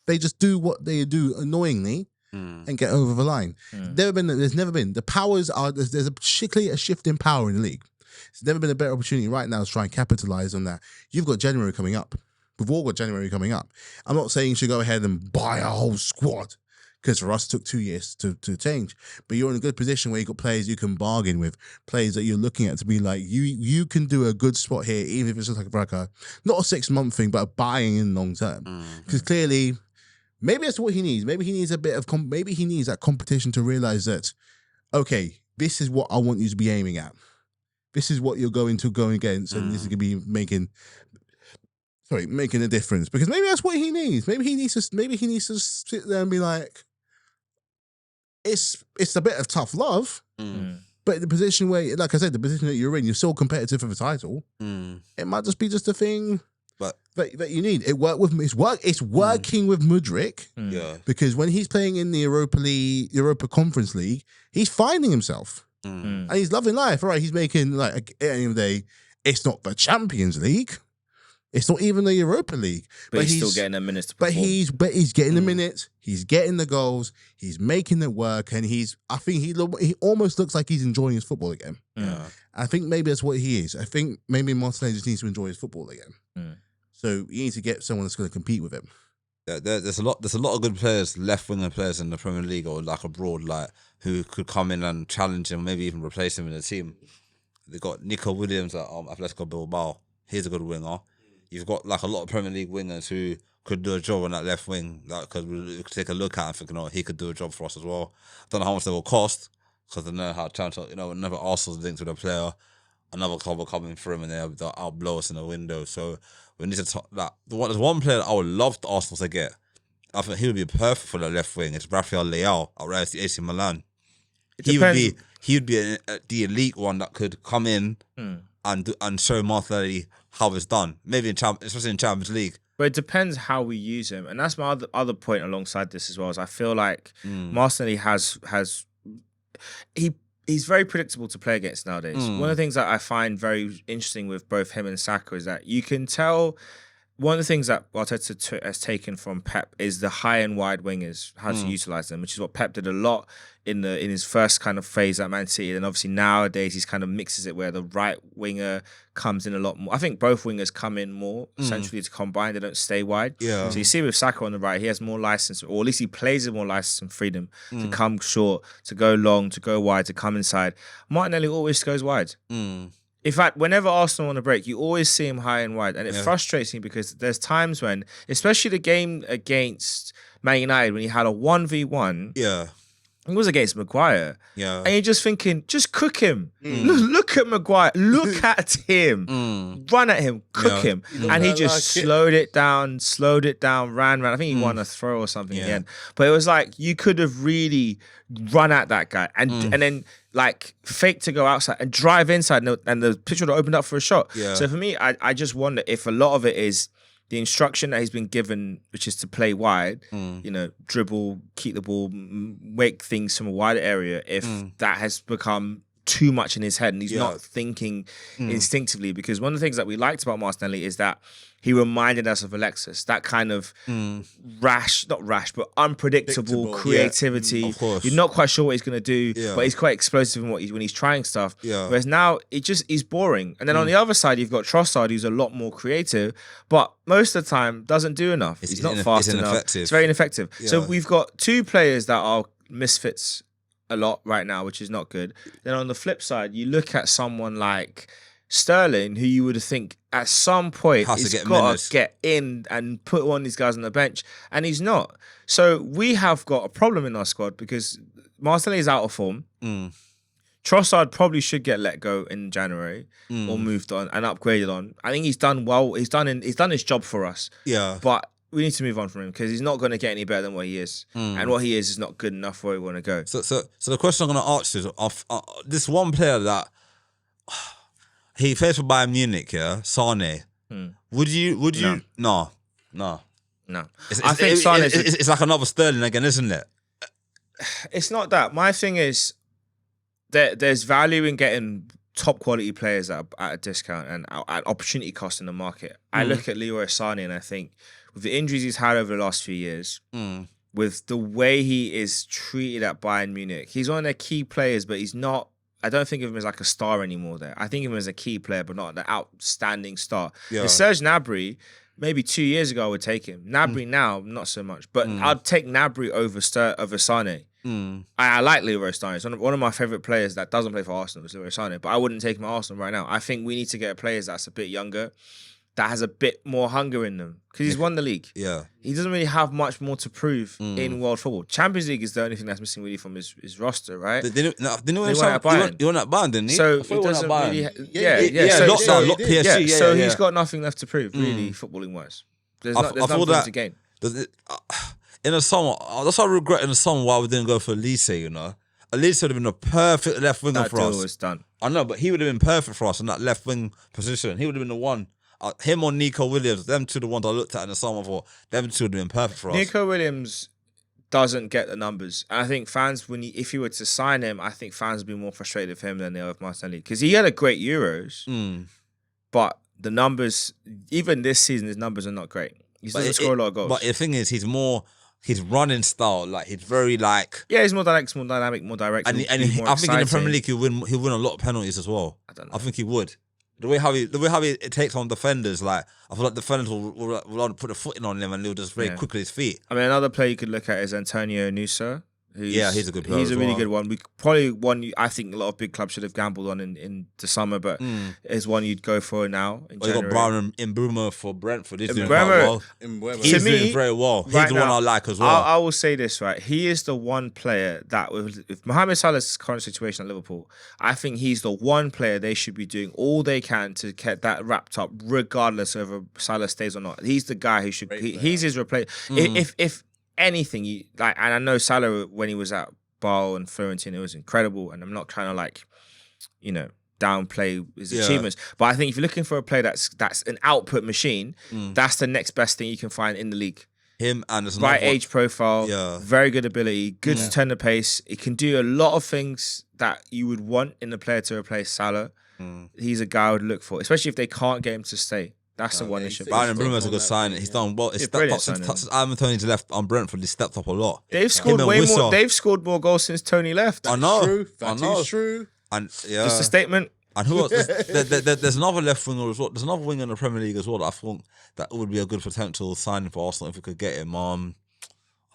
They just do what they do annoyingly and get over the line. There's never been. The powers are there's clearly a shift in power in the league. There's never been a better opportunity right now to try and capitalise on that. You've got January coming up. We've all got January coming up. I'm not saying you should go ahead and buy a whole squad because for us it took 2 years to change. But you're in a good position where you've got players you can bargain with, players that you're looking at to be like, you can do a good spot here, even if it's just like not a 6-month thing, but a buying in long term. Because clearly, maybe that's what he needs. Maybe he needs maybe he needs that competition to realise that, okay, this is what I want you to be aiming at. This is what you're going against, and this is going to be making a difference. Because maybe that's what he needs. Maybe he needs to sit there and be like, it's a bit of tough love, but the position where, like I said, the position that you're in, you're so competitive for the title. It might just be a thing. But you need it. It's working with Mudryk. Yeah. Because when he's playing in the Europa Conference League, he's finding himself and he's loving life. All right, he's making like at the end of the day, it's not the Champions League, it's not even the Europa League, but he's still getting the minutes to perform. But he's getting the minutes, he's getting the goals, he's making it work, and I think he almost looks like he's enjoying his football again. Yeah. I think maybe that's what he is. I think maybe Martinelli just needs to enjoy his football again. So you need to get someone that's going to compete with him. Yeah, there's a lot of good players, left winger players in the Premier League or like abroad, like who could come in and challenge him, maybe even replace him in the team. They got Nico Williams at Atletico Bilbao. He's a good winger. You've got like a lot of Premier League wingers who could do a job on that left wing. Like, because we could take a look at him and think, he could do a job for us as well. I don't know how much they will cost because they know how whenever Arsenal's linked with a player, another club will come in for him and they'll outblow us in the window. So we need to talk that. There's one player that I would love the Arsenal to get. I think he would be perfect for the left wing. It's Rafael Leao at AC Milan. He would be the elite one that could come in and show Martinelli how it's done. Maybe especially in Champions League. But it depends how we use him, and that's my other point alongside this as well. Is I feel like Martinelli he's very predictable to play against nowadays. One of the things that I find very interesting with both him and Saka is that you can tell. One of the things that Arteta has taken from Pep is the high and wide wingers, how to utilize them, which is what Pep did a lot in his first kind of phase at Man City. And obviously nowadays he's kind of mixes it where the right winger comes in a lot more. I think both wingers come in more essentially to combine. They don't stay wide. Yeah. So you see with Saka on the right, he has more license, or at least he plays with more license and freedom to come short, to go long, to go wide, to come inside. Martinelli always goes wide. In fact, whenever Arsenal on a break, you always see him high and wide. And it frustrates me because there's times when, especially the game against Man United, when he had a 1v1, it was against Maguire. And you're just thinking, just cook him. Look at Maguire. Look at him. Run at him. Cook him. And he just slowed it down, ran. I think he won a throw or something in the end. But it was like, you could have really run at that guy and then like fake to go outside and drive inside and the pitch would have opened up for a shot. So for me, I just wonder if a lot of it is the instruction that he's been given, which is to play wide, dribble, keep the ball, make things from a wider area, if that has become too much in his head and he's not thinking instinctively. Because one of the things that we liked about Martinelli is that he reminded us of Alexis, that kind of not rash, but unpredictable creativity. Of course. You're not quite sure what he's going to do, but he's quite explosive in when he's trying stuff. Whereas now, he's boring. And then on the other side, you've got Trossard, who's a lot more creative, but most of the time doesn't do enough. He's not fast enough. It's very ineffective. So we've got two players that are misfits a lot right now, which is not good. Then on the flip side, you look at someone like Sterling, who you would think at some point he's got to get in and put one of these guys on the bench, and he's not. So we have got a problem in our squad because Martinelli is out of form. Trossard probably should get let go in January or moved on and upgraded on. I think he's done well. He's done his job for us. But we need to move on from him because he's not going to get any better than what he is, and what he is not good enough for where we want to go. So the question I'm going to ask is, this one player that he plays for Bayern Munich, Sane. Would you? No. I think Sane it's like another Sterling again, isn't it? It's not that. My thing is that there's value in getting top quality players at a discount and at opportunity cost in the market. I look at Leroy Sané and I think with the injuries he's had over the last few years, with the way he is treated at Bayern Munich, he's one of their key players, but he's not. I don't think of him as like a star anymore there. I think of him as a key player, but not the outstanding star. And Serge Gnabry, maybe 2 years ago, I would take him. Gnabry now, not so much. But I'd take Gnabry over Sané. I like Leroy Sané. It's one of my favourite players that doesn't play for Arsenal is Leroy Sané. But I wouldn't take him at Arsenal right now. I think we need to get players that's a bit younger, that has a bit more hunger in them. Because he's won the league. He doesn't really have much more to prove in world football. Champions League is the only thing that's missing really from his roster, right? He won at Bayern, didn't he? So he doesn't really... PSG. So he's got nothing left to prove, really, footballing-wise. There's nothing to gain. In the summer, that's why I regret in the summer why we didn't go for Elise, Elise would have been a perfect left winger for us. That deal was done. I know, but he would have been perfect for us in that left wing position. He would have been the one. him or Nico Williams, them two the ones I looked at in the summer for. Them two would have been perfect for us. Nico Williams doesn't get the numbers. And I think fans, if you were to sign him, I think fans would be more frustrated with him than they are with Martinelli. Because he had a great Euros, but the numbers, even this season, his numbers are not great. He doesn't score a lot of goals. But the thing is, his running style, like he's very like... Yeah, he's more dynamic, more direct. And I think in the Premier League, he'll win a lot of penalties as well. I don't know. I think he would. The way how he takes on defenders, like I feel like defenders will put a foot in on him and they'll just very quickly his feet. I mean, another player you could look at is Antonio Nusa. He's a good player. He's a really good one. Probably one I think a lot of big clubs should have gambled on in the summer, but is one you'd go for now. In you got Brown and Mbeumo for Brentford. He's doing quite well. He's doing very well. He's the one I like as well. I will say this, right? He is the one player that with Mohamed Salah's current situation at Liverpool, I think he's the one player they should be doing all they can to get that wrapped up, regardless of if Salah stays or not. He's the guy who should. He's his replacement. If anything, and I know Salah when he was at Bale and Florentino, it was incredible, and I'm not trying to downplay his achievements, but I think if you're looking for a player that's an output machine, that's the next best thing you can find in the league. Him and there's right age profile, very good ability, good to turn the pace. It can do a lot of things that you would want in a player to replace Salah. He's a guy I would look for, especially if they can't get him to stay. That's the one issue. Brian Mbeumo's a good sign. He's done well. He's stepped up since Ivan Toney's left on Brentford. He's stepped up a lot. They've scored way more. They've scored more goals since Tony left. I know. True. That is true. And just a statement. And who else? There's another left winger as well. There's another winger in the Premier League as well that I think that would be a good potential signing for Arsenal if we could get him. I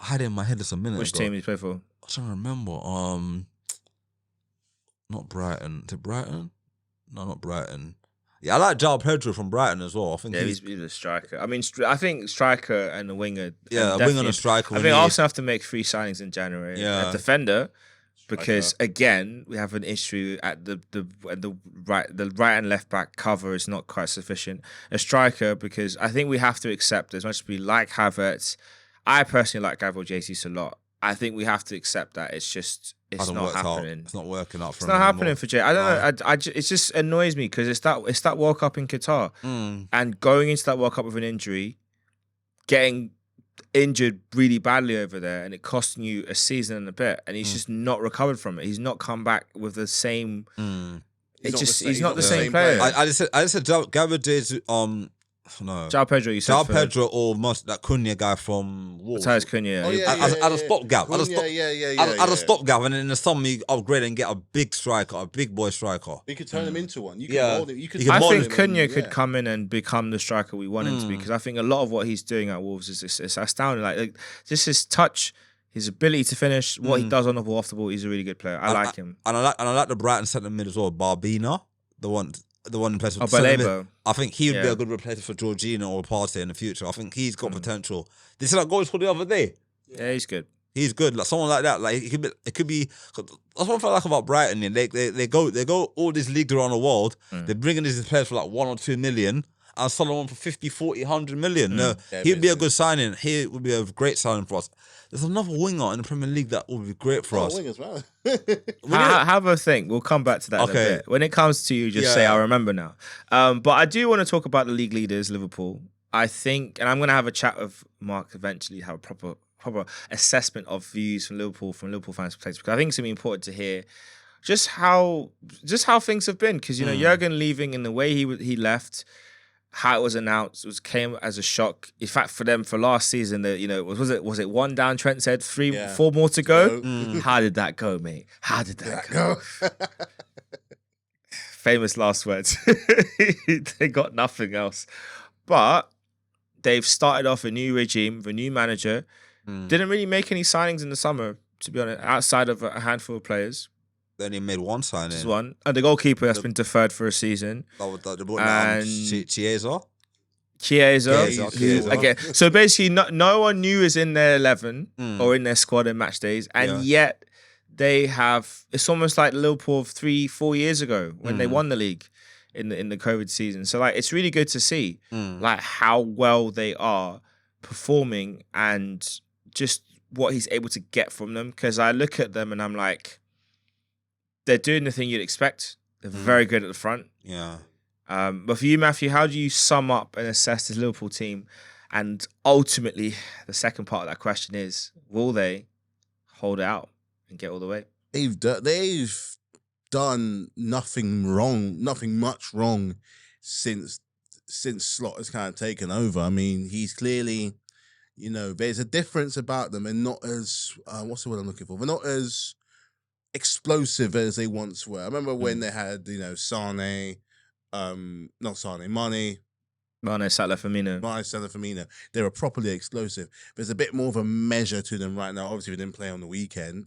had it in my head just a minute. Which team he played for? I'm trying to remember. Not Brighton. Is it Brighton? No, not Brighton. Yeah, I like João Pedro from Brighton as well. I think he's a striker. I mean, I think striker and a winger. Yeah, a winger and a striker. I think Arsenal have to make 3 signings in January. Yeah, a defender, because again we have an issue at the right and left back cover is not quite sufficient. A striker, because I think we have to accept, as much as we like Havertz, I personally like Gabriel Jesus a lot. I think we have to accept that it's not happening. It's not working out for him. It's not happening for Jay. I don't know. It just annoys me because it's that World Cup in Qatar, and going into that World Cup with an injury, getting injured really badly over there, and it costing you a season and a bit, and he's just not recovered from it. He's not come back with the same. He's not the same player. I just said Gabriel Jesus. No. João Pedro, you said. João Pedro or that Cunha guy from Wolves. Matthias Cunha. Oh, As a stopgap. As a stopgap, and in the summer you upgrade and get a big striker, a big boy striker. You could turn him into one. You can mold him. I think Cunha could come in and become the striker we want him to be, because I think a lot of what he's doing at Wolves is astounding. Like just his touch, his ability to finish, what he does on the ball, off the ball. He's a really good player. I like him. And I like the Brighton centre mid as well. Barbina, the one in place of Balebo. I think he would be a good replacement for Jorginho or Partey in the future. I think he's got potential. This is like goal he scored the other day. Yeah, he's good. He's good. Like someone like that. Like it could be. That's what I like about Brighton. They go all these leagues around the world. They're bringing these players for like 1 or 2 million. And selling one for 50, 40, 100 million. No, he'd be a good signing. He would be a great signing for us. There's another winger in the Premier League that would be great for us. Wingers, man. Have a think. We'll come back to that in a bit. When it comes to you, just say, I remember now. But I do want to talk about the league leaders, Liverpool. I think, and I'm going to have a chat with Mark eventually, have a proper assessment of views from Liverpool fans' perspective, because I think it's going to be important to hear just how things have been. Because, Jurgen leaving in the way he left, how it was announced, came as a shock. In fact, for them, for last season, was it 1 down? Trent said 4 more to go. How did that go, mate? How did that go? Famous last words. They got nothing else, but they've started off a new regime with a new manager. Didn't really make any signings in the summer, to be honest, outside of a handful of players. They only made 1 signing. Just 1. And the goalkeeper has been deferred for a season. They brought Chiesa. Again, so basically, no one new is in their 11 or in their squad in match days, and yet they have. It's almost like Liverpool of 3-4 years ago when they won the league in the COVID season. So it's really good to see how well they are performing and just what he's able to get from them. Because I look at them and I'm like, they're doing the thing you'd expect. They're very good at the front. Yeah. But for you, Matthew, how do you sum up and assess this Liverpool team? And ultimately, the second part of that question is, will they hold it out and get all the way? They've done nothing wrong, nothing much wrong since Slot has kind of taken over. I mean, he's clearly, there's a difference about them and not as, what's the word I'm looking for? They're not as explosive as they once were. I remember when they had, Sane, not Sane, Mane, Salah, Firmino. They were properly explosive. There's a bit more of a measure to them right now. Obviously, we didn't play on the weekend.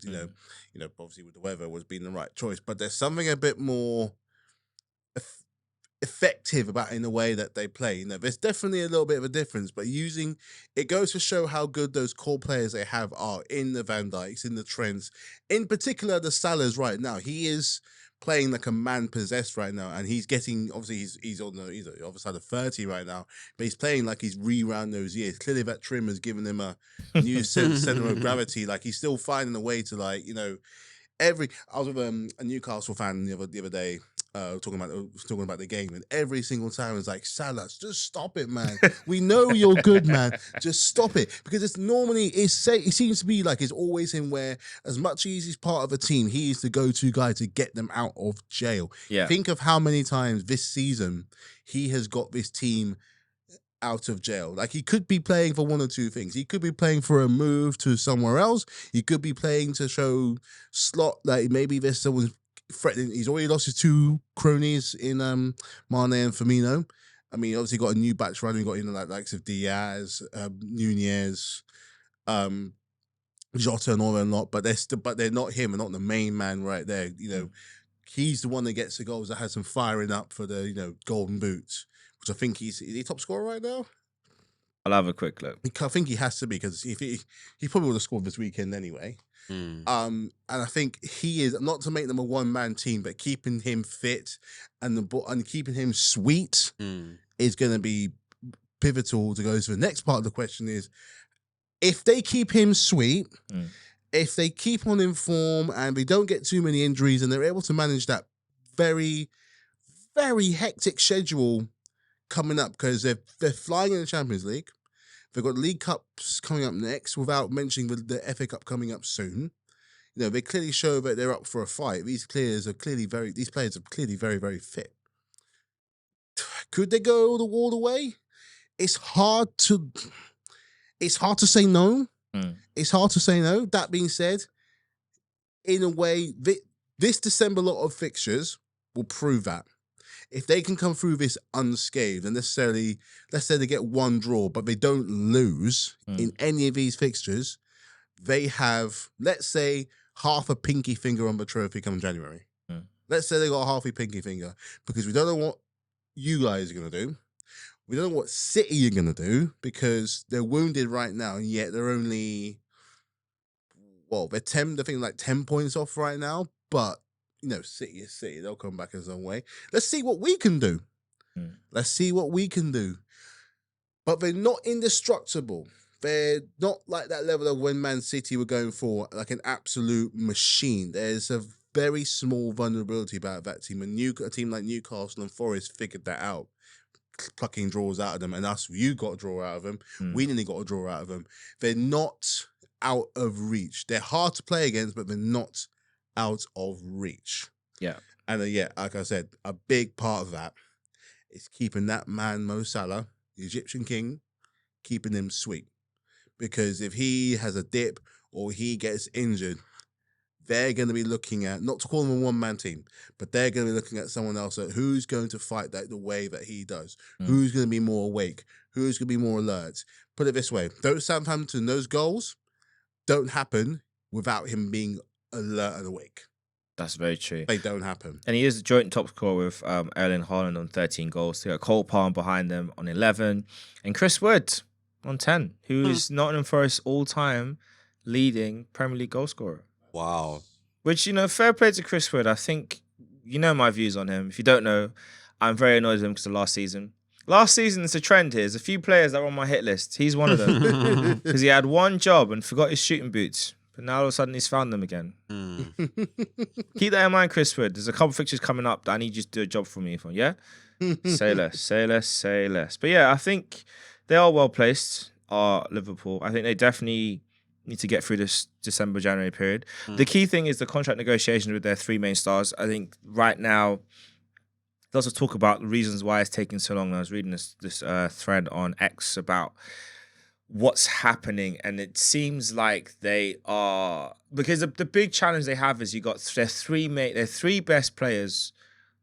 Obviously with the weather was being the right choice. But there's something a bit more effective about in the way that they play. There's definitely a little bit of a difference. But it goes to show how good those core players they have are in the Van Dijks, in the Trents, in particular the Salahs right now. He is playing like a man possessed right now, and he's getting, obviously he's on the other side of 30 right now, but he's playing like he's re-round those years. Clearly that trim has given him a new center of gravity. Like he's still finding a way to I was with a Newcastle fan the other day, talking about the game, and every single time it's like, Salah, just stop it, man. We know you're good, man. Just stop it, because it seems to be like it's always him, where as much as he's part of a team, he is the go-to guy to get them out of jail. Yeah. Think of how many times this season he has got this team out of jail. Like, he could be playing for one or two things. He could be playing for a move to somewhere else. He could be playing to show Slot like maybe there's someone threatening. He's already lost his two cronies in Mane and Firmino. I mean, obviously got a new batch running. Got likes of Diaz, Nunez, Jota, and all that lot. But they're not him, and not the main man right there. He's the one that gets the goals, that has them firing up for the golden boots, which I think is he top scorer right now? I'll have a quick look. I think he has to be, because if he probably would have scored this weekend anyway. And I think he is, not to make them a one-man team, but keeping him fit and keeping him sweet is going to be pivotal to go to the next part of the question is, if they keep him sweet, if they keep on in form and they don't get too many injuries and they're able to manage that very, very hectic schedule coming up, because they're flying in the Champions League. They've got League Cups coming up next, without mentioning the FA Cup coming up soon. They clearly show that they're up for a fight. These players are clearly very, very fit. Could they go all the way? It's hard to say no. It's hard to say no. That being said, in a way, this December lot of fixtures will prove that. If they can come through this unscathed, and let's say they get one draw, but they don't lose in any of these fixtures, they have, let's say, half a pinky finger on the trophy come January. Let's say they got a half a pinky finger, because we don't know what you guys are going to do. We don't know what City are going to do, because they're wounded right now, and yet they're only, they're 10 points off right now, but City is City. They'll come back in some way. Let's see what we can do. Let's see what we can do. But they're not indestructible. They're not like that level of when Man City were going for like an absolute machine. There's a very small vulnerability about that team. A team like Newcastle and Forest figured that out, plucking draws out of them. And you got a draw out of them. We nearly got a draw out of them. They're not out of reach. They're hard to play against, but they're not out of reach. Yeah. And like I said, a big part of that is keeping that man Mo Salah, the Egyptian king, keeping him sweet. Because if he has a dip or he gets injured, they're going to be looking at, not to call them a one-man team, but they're going to be looking at someone else, who's going to fight that the way that he does, who's going to be more awake, who's going to be more alert. Put it this way, those goals don't happen without him being alert and awake. That's very true. They don't happen. And he is the joint top scorer with Erling Haaland on 13 goals. They got Cole Palmer behind them on 11. And Chris Wood on 10, who is Nottingham Forest all-time leading Premier League goal scorer. Wow. Which, fair play to Chris Wood. I think you know my views on him. If you don't know, I'm very annoyed with him because of last season. Last season, it's a trend here. There's a few players that are on my hit list. He's one of them. Because he had one job and forgot his shooting boots. and now all of a sudden he's found them again. Mm. Keep that in mind, Chris Wood. There's a couple fixtures coming up that I need you to do a job for me. Yeah? Say less, say less, say less. But yeah, I think they are well placed, Liverpool. I think they definitely need to get through this December, January period. The key thing is the contract negotiations with their three main stars. I think right now, there's also talk about the reasons why it's taking so long. I was reading this thread on X about what's happening, and it seems like they are, because the big challenge they have is you got their three best players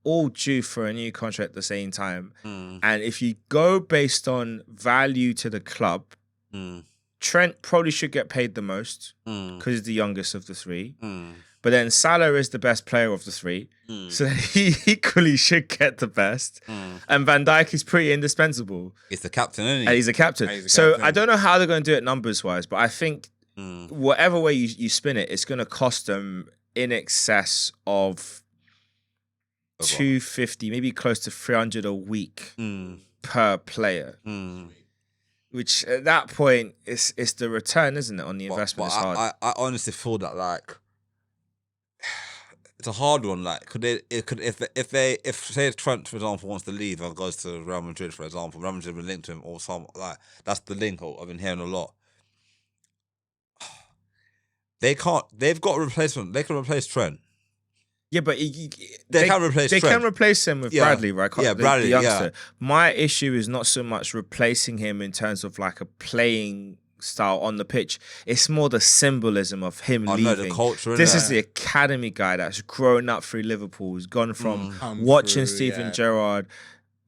all due for a new contract at the same time. And if you go based on value to the club, Trent probably should get paid the most because he's the youngest of the three. But then Salah is the best player of the three. So he equally should get the best. And Van Dijk is pretty indispensable. He's the captain, isn't he? And he's a captain. I don't know how they're going to do it numbers-wise, but I think whatever way you spin it, it's going to cost them in excess of 250, maybe close to 300 a week per player. Which at that point, it's the return, isn't it, on the investment? It's hard. I honestly feel that like it's a hard one. Like, if say Trent, for example, wants to leave and goes to Real Madrid, for example, Real Madrid will link to him or some like that's the link I've been hearing a lot. They can't. They've got a replacement. They can replace Trent. Yeah, but they can replace Trent. They can replace him with Bradley, right? Bradley, the youngster. My issue is not so much replacing him in terms of like a playing style on the pitch. It's more the symbolism of him leaving. Know, the culture. This is the academy guy that's grown up through Liverpool. He's gone from watching Steven Gerrard,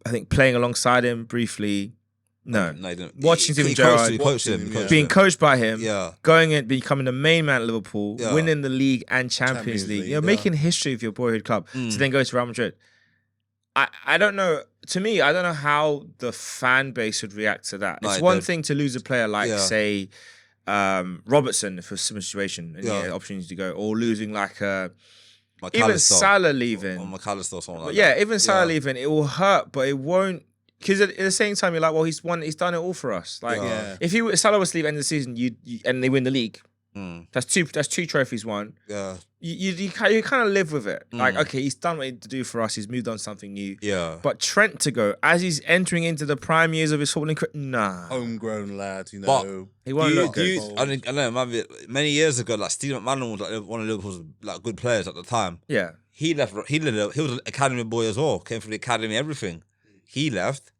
I think playing alongside him briefly. No, he didn't. Watching Steven Gerrard, being coached by him, going in, becoming the main man at Liverpool, winning the league and Champions League. You know, making history of your boyhood club to then go to Real Madrid. I don't know. To me, I don't know how the fan base would react to that. It's one thing to lose a player like, say, Robertson for some situation and the opportunity to go, or losing like even Salah leaving, or McAllister or something like that. Even Salah leaving, it will hurt, but it won't. Because at the same time, you're like, well, he's done it all for us. Like, if Salah was to leave end of the season, and they win the league, that's two trophies won. Yeah, you kind of live with it. Like, okay, he's done what he had to do for us. He's moved on to something new. Yeah. But Trent to go as he's entering into the prime years of his footballing career, nah. Homegrown lad, you know. But he won't look good. I know, many years ago, like Steve McManaman was like one of Liverpool's like good players at the time. Yeah. He left. He was an academy boy as well. Came from the academy, everything. He left.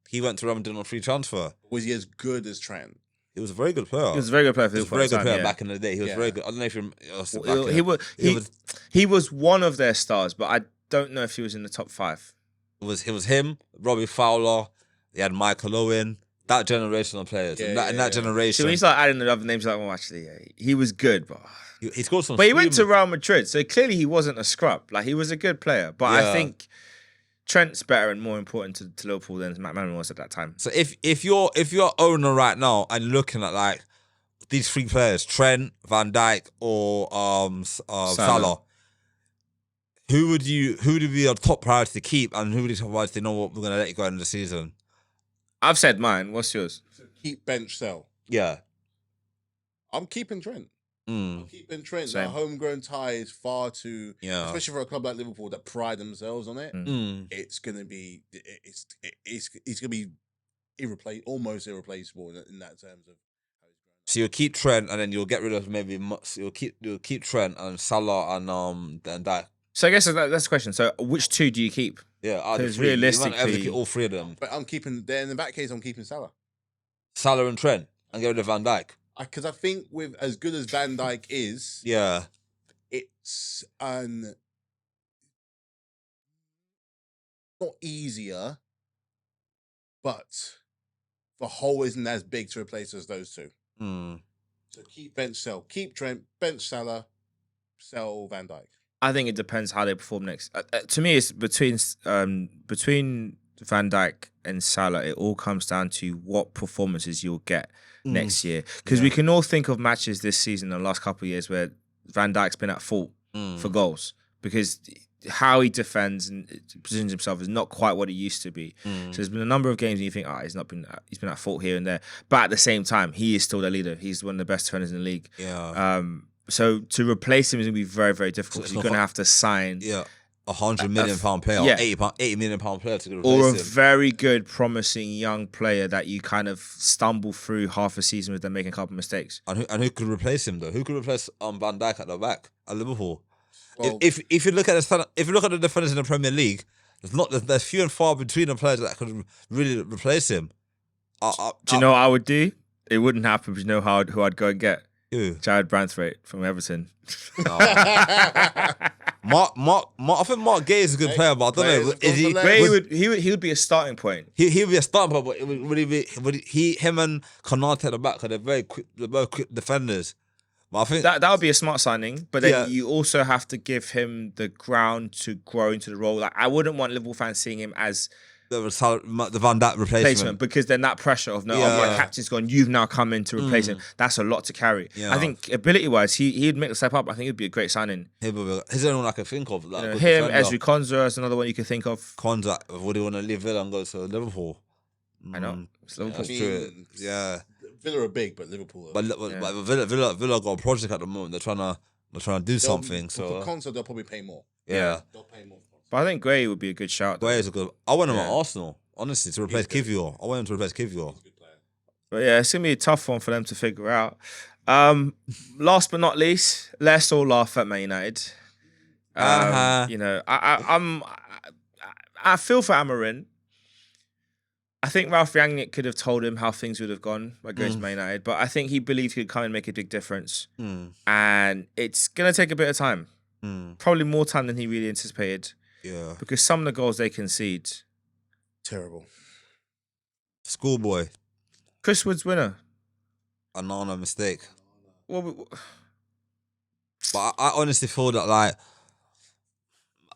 He went to Ruben on a free transfer. Was he as good as Trent? He was a very good player. He was a very good player. He was a very good player back in the day. He was very good. I don't know if he was one of their stars, but I don't know if he was in the top 5. It was him, Robbie Fowler. They had Michael Owen. That generation of players. In that generation. So when you start adding the other names, like, well, actually, he was good, but he scored some. But he went to Real Madrid, so clearly he wasn't a scrub. Like, he was a good player, but I think Trent's better and more important to Liverpool than McManaman was at that time. So if you're owner right now and looking at like these 3 players, Trent, Van Dijk, or Salah, who would be your top priority to keep, and who would you top priority to know what we're gonna let you go into the season? I've said mine. What's yours? Keep, bench, sell. Yeah, I'm keeping Trent. I'm keeping Trent. That homegrown tie is far too, especially for a club like Liverpool that pride themselves on it. It's gonna be, it's gonna be almost irreplaceable in that terms of. So you'll keep Trent, and then you'll get rid of you'll keep Trent and Salah and Dijk. So I guess that's the question. So which 2 do you keep? Yeah, because realistically, keep all 3 of them. But I'm keeping. Then in that case, I'm keeping Salah and Trent, and get rid of Van Dijk. Because I think with as good as Van Dijk is, it's not easier, but the hole isn't as big to replace as those 2. So keep bench, sell. Keep Trent, bench Salah, sell Van Dijk. I think it depends how they perform next. To me, it's between Van Dijk and Salah. It all comes down to what performances you'll get next year. Because we can all think of matches this season and the last couple of years where Van Dijk's been at fault for goals. Because how he defends and positions himself is not quite what it used to be. So there's been a number of games and you think, he's been at fault here and there. But at the same time, he is still the leader. He's one of the best defenders in the league. Yeah. So to replace him is going to be very, very difficult. So you're going to have to sign £100 million player, or £80 million player to replace or a him. very good, promising young player that you kind of stumble through half a season with them making a couple of mistakes. And who could replace him though? Who could replace Van Dijk at the back at Liverpool? Well, if you look at the defenders in the Premier League, there's few and far between the players that could really replace him. Do you know what I would do? It wouldn't happen. But you know who I'd go and get? Who? Jared Branthwaite from Everton. I think Mark Gay is a good player, but I don't know. Is he? He would be a starting point. He would be a starting point, but him and Konate at the back are they're both quick defenders. But I think that would be a smart signing, but then you also have to give him the ground to grow into the role. Like I wouldn't want Liverpool fans seeing him as the Van Dijk replacement, because then that pressure of my captain's gone, you've now come in to replace him. That's a lot to carry. Yeah. I think ability-wise, he'd make the step up. I think it'd be a great signing. He's the only one I can think of. Like, him, Ezri Konsa is another one you could think of. Konsa, would he want to leave Villa and go to Liverpool? I know. It's Liverpool. Yeah. Villa are big, but Liverpool. But Villa got a project at the moment. They're trying to do something. So for Konsa, they'll probably pay more. Yeah, they'll pay more. But I think Gray would be a good shout. Gray is a good. I want him at Arsenal, honestly, to replace Kivior. I want him to replace Kivior. But yeah, it's gonna be a tough one for them to figure out. Last but not least, let's all laugh at Man United. You know, I feel for Amorim. I think Ralph Rangnick could have told him how things would have gone by going to Man United, but I think he believed he could come and make a big difference. And it's going to take a bit of time. Probably more time than he really anticipated. Yeah. Because some of the goals they concede. Terrible. Schoolboy. Chris Wood's winner. A mistake. Well, but I honestly feel that, like,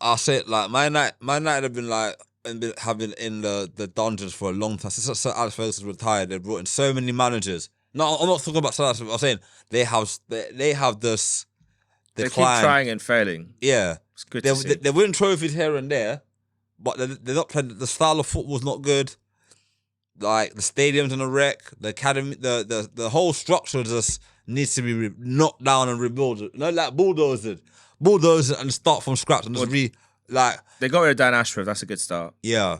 I'll say it, like, Man United have been, like, having in the dungeons for a long time. Since Sir Alex Ferguson retired, they've brought in so many managers. No, I'm not talking about Sir Alex. I'm saying they have this. They keep trying and failing. Yeah, it's good to see. They win trophies here and there, but they're not playing. The style of football's not good. Like the stadium's in a wreck. The academy, the whole structure just needs to be knocked down and rebuilt. Not like bulldozer and start from scratch and just they got rid of Dan Ashworth. That's a good start. Yeah.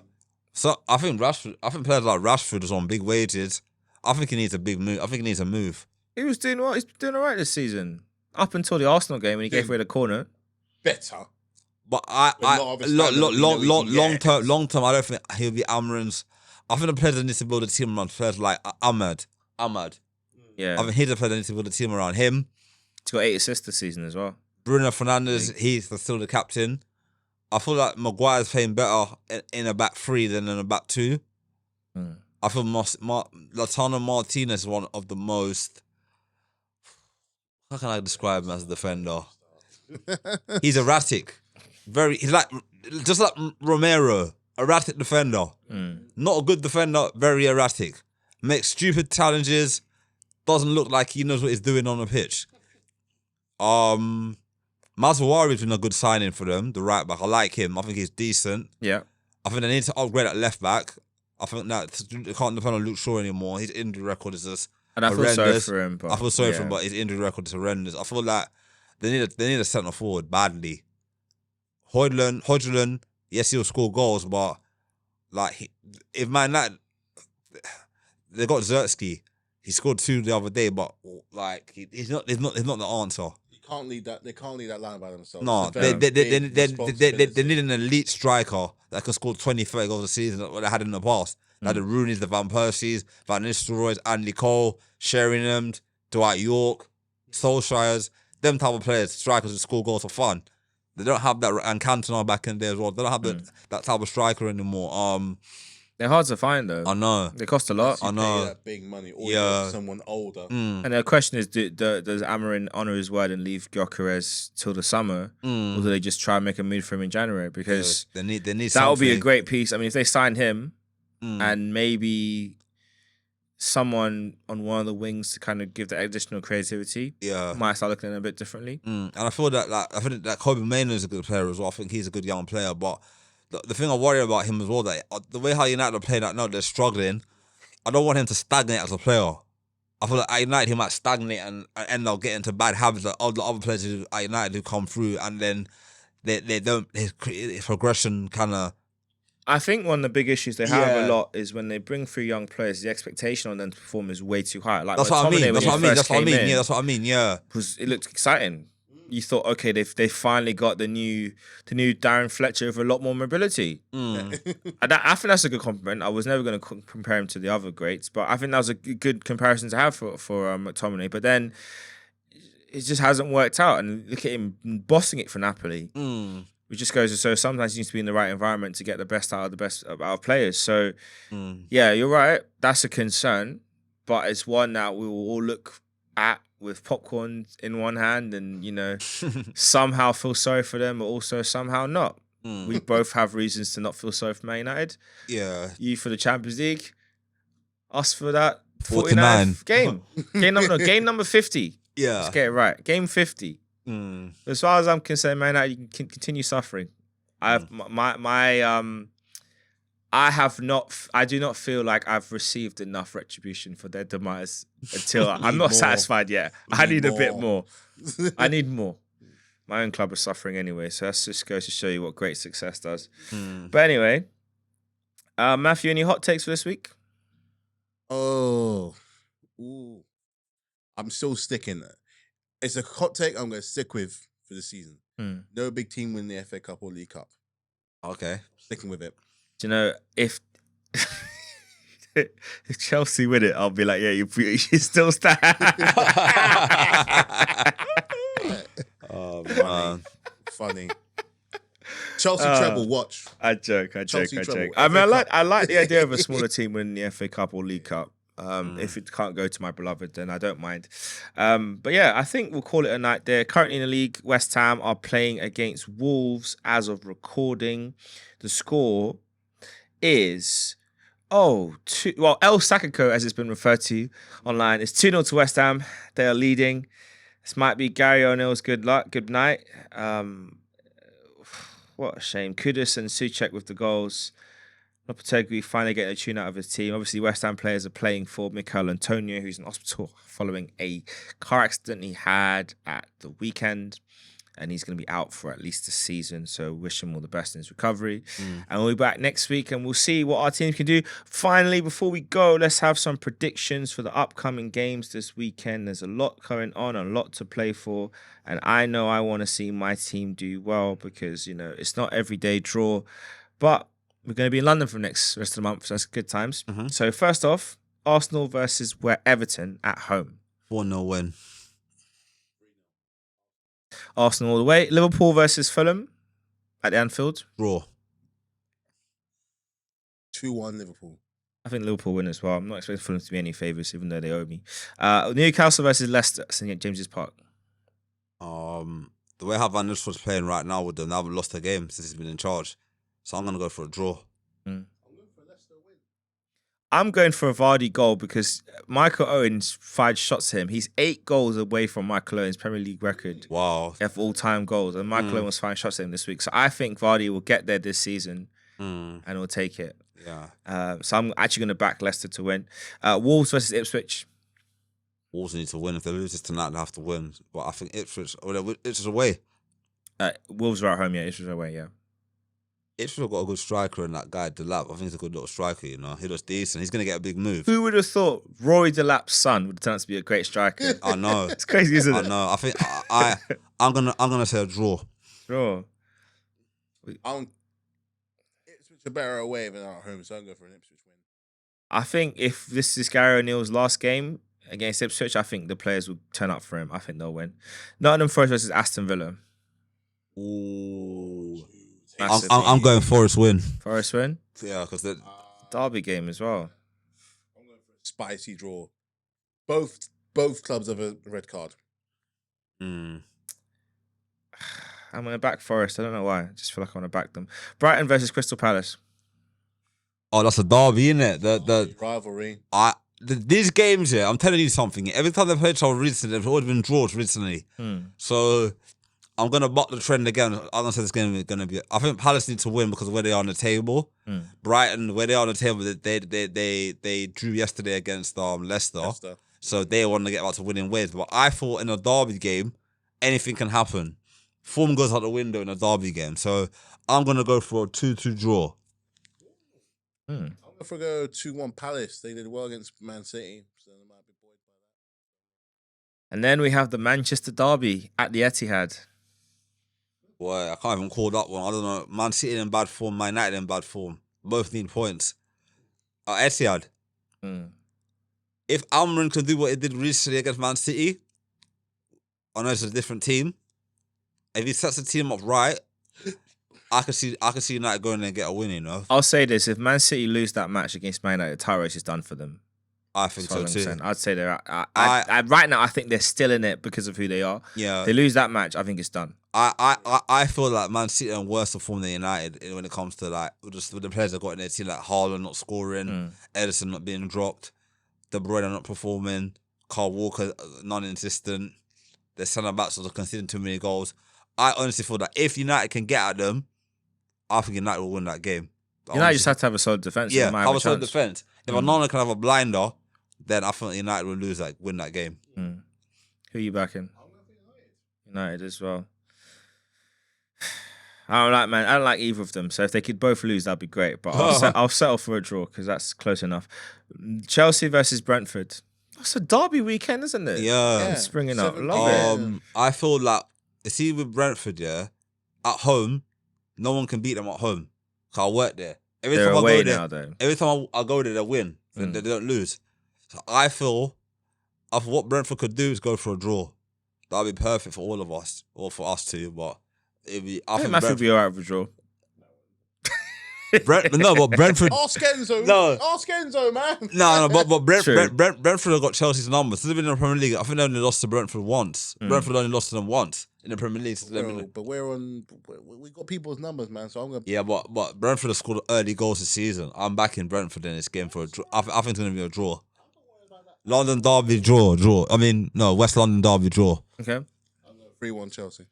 So I think players like Rashford is on big wages. I think he needs a big move. I think he needs a move. He was doing what? He's doing all right this season. Up until the Arsenal game when he gave away the corner. Better. But long term, I don't think he'll be Amorim's. I think the players that need to build a team around players like Ahmad. Yeah. I think he's the player that needs to build a team around him. He's got 8 assists this season as well. Bruno Fernandes, he's still the captain. I feel like Maguire's playing better in a back three than in a back two. I feel Lautaro Martinez is one of the most. How can I describe him as a defender? He's erratic. He's like just like Romero, erratic defender. Not a good defender, very erratic. Makes stupid challenges. Doesn't look like he knows what he's doing on the pitch. Mazawari's been a good signing for them, the right back. I like him. I think he's decent. Yeah. I think they need to upgrade at left back. I think that they can't depend on Luke Shaw anymore. His injury record is just and I feel sorry for him. I feel sorry for him, but his injury record is horrendous. I feel like they need a centre forward badly. Højlund, yes, he'll score goals, but like if Man United, they got Zertsky. He scored 2 the other day, but like he's not the answer. They can't lead that line by themselves. No, they need an elite striker that can score 20, 30 goals a season like what they had in the past. Like the Rooney's, the Van Persies, Van Nistelrooy's, Andy Cole, Sheringham, Dwight York, Solskjaer's, them type of players, strikers who score goals for fun. They don't have that, and Cantona back in there as well. They don't have that type of striker anymore. They're hard to find though. I know. They cost a lot. I know. That big money, or someone older. And the question is, does Amorim honour his word and leave Gyökeres till the summer, or do they just try and make a move for him in January? Because they need that would be a great piece. I mean, if they sign him and maybe someone on one of the wings to kind of give the additional creativity. Yeah. Might start looking at it a bit differently. And I feel that I think that Kobe Mainoo is a good player as well. I think he's a good young player, but the thing I worry about him as well, that the way how United are playing right now, they're struggling. I don't want him to stagnate as a player. I feel like at United he might stagnate and end up getting into bad habits like all the other players at United who come through, and then they don't, his progression kind of. I think one of the big issues they have a lot is when they bring through young players, the expectation on them to perform is way too high. Like That's what I mean. That's what I mean. Yeah, that's what I mean. Yeah, because it looked exciting. You thought, okay, they finally got the new Darren Fletcher with a lot more mobility. I think that's a good compliment. I was never going to compare him to the other greats, but I think that was a good comparison to have for McTominay. But then it just hasn't worked out, and look at him bossing it for Napoli. It just goes to show sometimes you need to be in the right environment to get the best out of players. So yeah, you're right. That's a concern, but it's one that we will all look at with popcorn in one hand and, somehow feel sorry for them, but also somehow not. We both have reasons to not feel sorry for Man United. Yeah. You for the Champions League, us for that 49 game. Game number 50. Yeah. Let's get it right. Game 50. As far as I'm concerned, Man United, you can continue suffering. I do not feel like I've received enough retribution for their demise until I'm not satisfied yet. I need a bit more. I need more. My own club is suffering anyway, so that just goes to show you what great success does. But anyway, Matthew, any hot takes for this week? Oh, I'm still sticking. It's a hot take I'm going to stick with for the season. No big team win the FA Cup or League Cup. Okay. Sticking with it. Do you know, if Chelsea win it, I'll be like, yeah, you still stand. Oh, man. Funny. Chelsea treble, watch. I joke. Chelsea treble, I mean, I like the idea of a smaller team winning the FA Cup or League Cup. If it can't go to my beloved, then I don't mind. But yeah, I think we'll call it a night there. Currently in the league, West Ham are playing against Wolves as of recording. The score is El Sakako, as it's been referred to online, is 2-0 to West Ham. They are leading. This might be Gary O'Neill's good night. What a shame. Kudus and Souček with the goals. Lopetegui finally getting a tune out of his team. Obviously, West Ham players are playing for Mikel Antonio, who's in hospital following a car accident he had at the weekend. And he's going to be out for at least a season. So wish him all the best in his recovery. And we'll be back next week and we'll see what our team can do. Finally, before we go, let's have some predictions for the upcoming games this weekend. There's a lot going on, a lot to play for. And I know I want to see my team do well because, it's not everyday draw. But we're going to be in London for the rest of the month. So that's good times. So first off, Arsenal versus Everton at home. 4-0 win. Arsenal all the way. Liverpool versus Fulham at the Anfield. Draw. 2-1 Liverpool. I think Liverpool win as well. I'm not expecting Fulham to be any favourites, even though they owe me. Newcastle versus Leicester, St James's Park. The way how Van Nistelrooy's playing right now with them, they haven't lost a game since he's been in charge. So I'm going to go for a draw. I'm going for a Vardy goal because Michael Owen's 5 shots at him. He's 8 goals away from Michael Owen's Premier League record. Wow. Of all-time goals. And Michael Owen was 5 shots at him this week. So I think Vardy will get there this season and will take it. Yeah. So I'm actually going to back Leicester to win. Wolves versus Ipswich. Wolves need to win. If they lose this tonight, they have to win. But I think Ipswich is away. Wolves are at home, yeah. Ipswich are away, yeah. Ipswich got a good striker in that guy, Delap. I think he's a good little striker, He looks decent. He's going to get a big move. Who would have thought Rory Delap's son would turn out to be a great striker? I know. It's crazy, isn't it? I know. I think I'm gonna say a draw. Draw. Ipswich are better away than at home, so I'm going for an Ipswich win. I think if this is Gary O'Neill's last game against Ipswich, I think the players will turn up for him. I think they'll win. Nottingham Forest versus Aston Villa. Ooh. I'm going Forest win. Forest win? Yeah, because the derby game as well. I'm going for a spicy draw. Both clubs have a red card. I'm going to back Forest. I don't know why. I just feel like I want to back them. Brighton versus Crystal Palace. Oh, that's a derby, isn't it? The rivalry. these games, I'm telling you something. Every time they've played each other recently, they've always been draws recently. So I'm gonna buck the trend again. I don't say this game is gonna be. I think Palace need to win because of where they are on the table. Brighton, where they are on the table, they drew yesterday against Leicester. So they want to get back to winning ways. But I thought in a derby game, anything can happen. Form goes out the window in a derby game. So I'm gonna go for a 2-2 draw. I'm going to go 2-1 Palace. They did well against Man City. So they might be buoyed by that. And then we have the Manchester derby at the Etihad. Boy, I can't even call that one. I don't know. Man City in bad form, Man United in bad form. Both need points. Etihad. If Amorim can do what he did recently against Man City, I know it's a different team. If he sets the team up right, I can see United going there and get a win, you know. I'll say this: if Man City lose that match against Man United, the race is done for them. I think so too. I'd say they're. Right now, I think they're still in it because of who they are. Yeah. If they lose that match, I think it's done. I feel like Man City are in worse form than United when it comes to like just with the players they've got in their team, like Haaland not scoring, Ederson not being dropped, De Bruyne not performing, Kyle Walker non-existent. Their centre backs are conceding too many goals. I honestly feel that if United can get at them, I think United will win that game. United just have to have a solid defence. Yeah, have a solid defence. If Onana can have a blinder, then I think United will win that game. Who are you backing? United as well. I don't like either of them. So if they could both lose, that'd be great. But I'll settle for a draw because that's close enough. Chelsea versus Brentford. It's a derby weekend, isn't it? Yeah. Springing up. Love it. I feel like, see with Brentford, at home, no one can beat them at home. Cause I work there. They're away now, though. Every time I go there, they win. They don't lose. So I feel what Brentford could do is go for a draw. That'd be perfect for all of us, or for us too. But I think Matthew would be alright with a draw. But Brentford. Ask Enzo. No. Ask Enzo, man. No, but Brentford have got Chelsea's numbers. Since they've been in the Premier League, I think they only lost to Brentford once. Brentford only lost to them once in the Premier League. But we got people's numbers, man. So I'm gonna. Yeah, but Brentford have scored early goals this season. I'm backing Brentford in this game for a draw. I think it's gonna be a draw. London derby draw. I mean, no, West London derby draw. Okay. I'm going 3-1 Chelsea.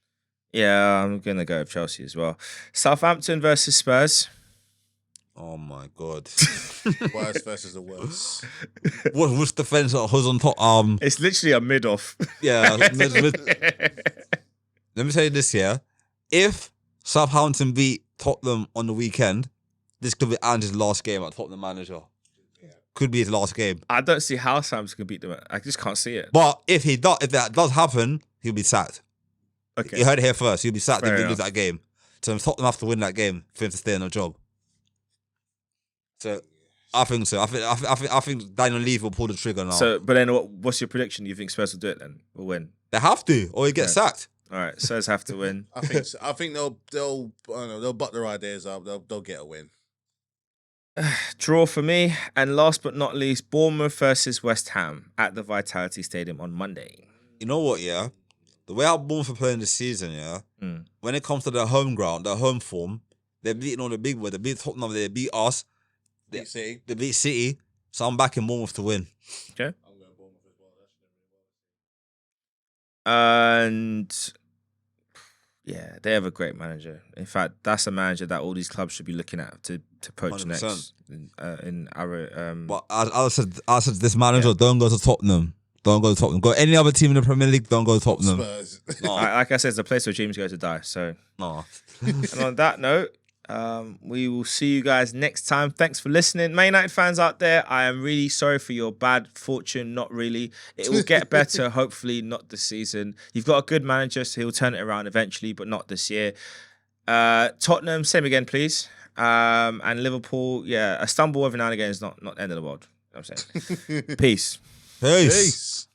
Yeah, I'm gonna go with Chelsea as well. Southampton versus Spurs. Oh my God. Worst versus the worst. Which defense who's on top? It's literally a mid-off. Yeah. Let me tell you this, if Southampton beat Tottenham on the weekend, this could be Ange's last game at Tottenham manager. Could be his last game. I don't see how Southampton can beat them. I just can't see it. But if that does happen, he'll be sacked. Okay. You heard it here first. He'll be sacked Fair if they enough. lose that game. So Tottenham have to win that game for him to stay in the job. So I think so. I think Daniel Levy will pull the trigger now. So, but then what's your prediction? You think Spurs will do it then? Will win? They have to, or he gets sacked. All right, Spurs have to win. I think so. I think they'll butt their ideas up. They'll get a win. Draw for me. And last but not least, Bournemouth versus West Ham at the Vitality Stadium on Monday. You know what, the way how Bournemouth are playing this season, when it comes to their home ground, their home form, they're beating all the big boys. They beat Tottenham, they beat us. They beat City. So I'm backing Bournemouth to win. Okay. I'm going Bournemouth as well. And yeah, they have a great manager. In fact, that's a manager that all these clubs should be looking at to poach 100%. next in our. But I said this manager, don't go to Tottenham. Don't go to Tottenham. Go any other team in the Premier League, don't go to Tottenham. Spurs. No. Like I said, it's a place where dreams go to die. So, No. and on that note, we will see you guys next time. Thanks for listening. Man United fans out there, I am really sorry for your bad fortune. Not really. It will get better, hopefully not this season. You've got a good manager, so he'll turn it around eventually, but not this year. Tottenham, same again, please. And Liverpool, a stumble every now and again is not the end of the world. You know what I'm saying? Peace. Peace. Peace.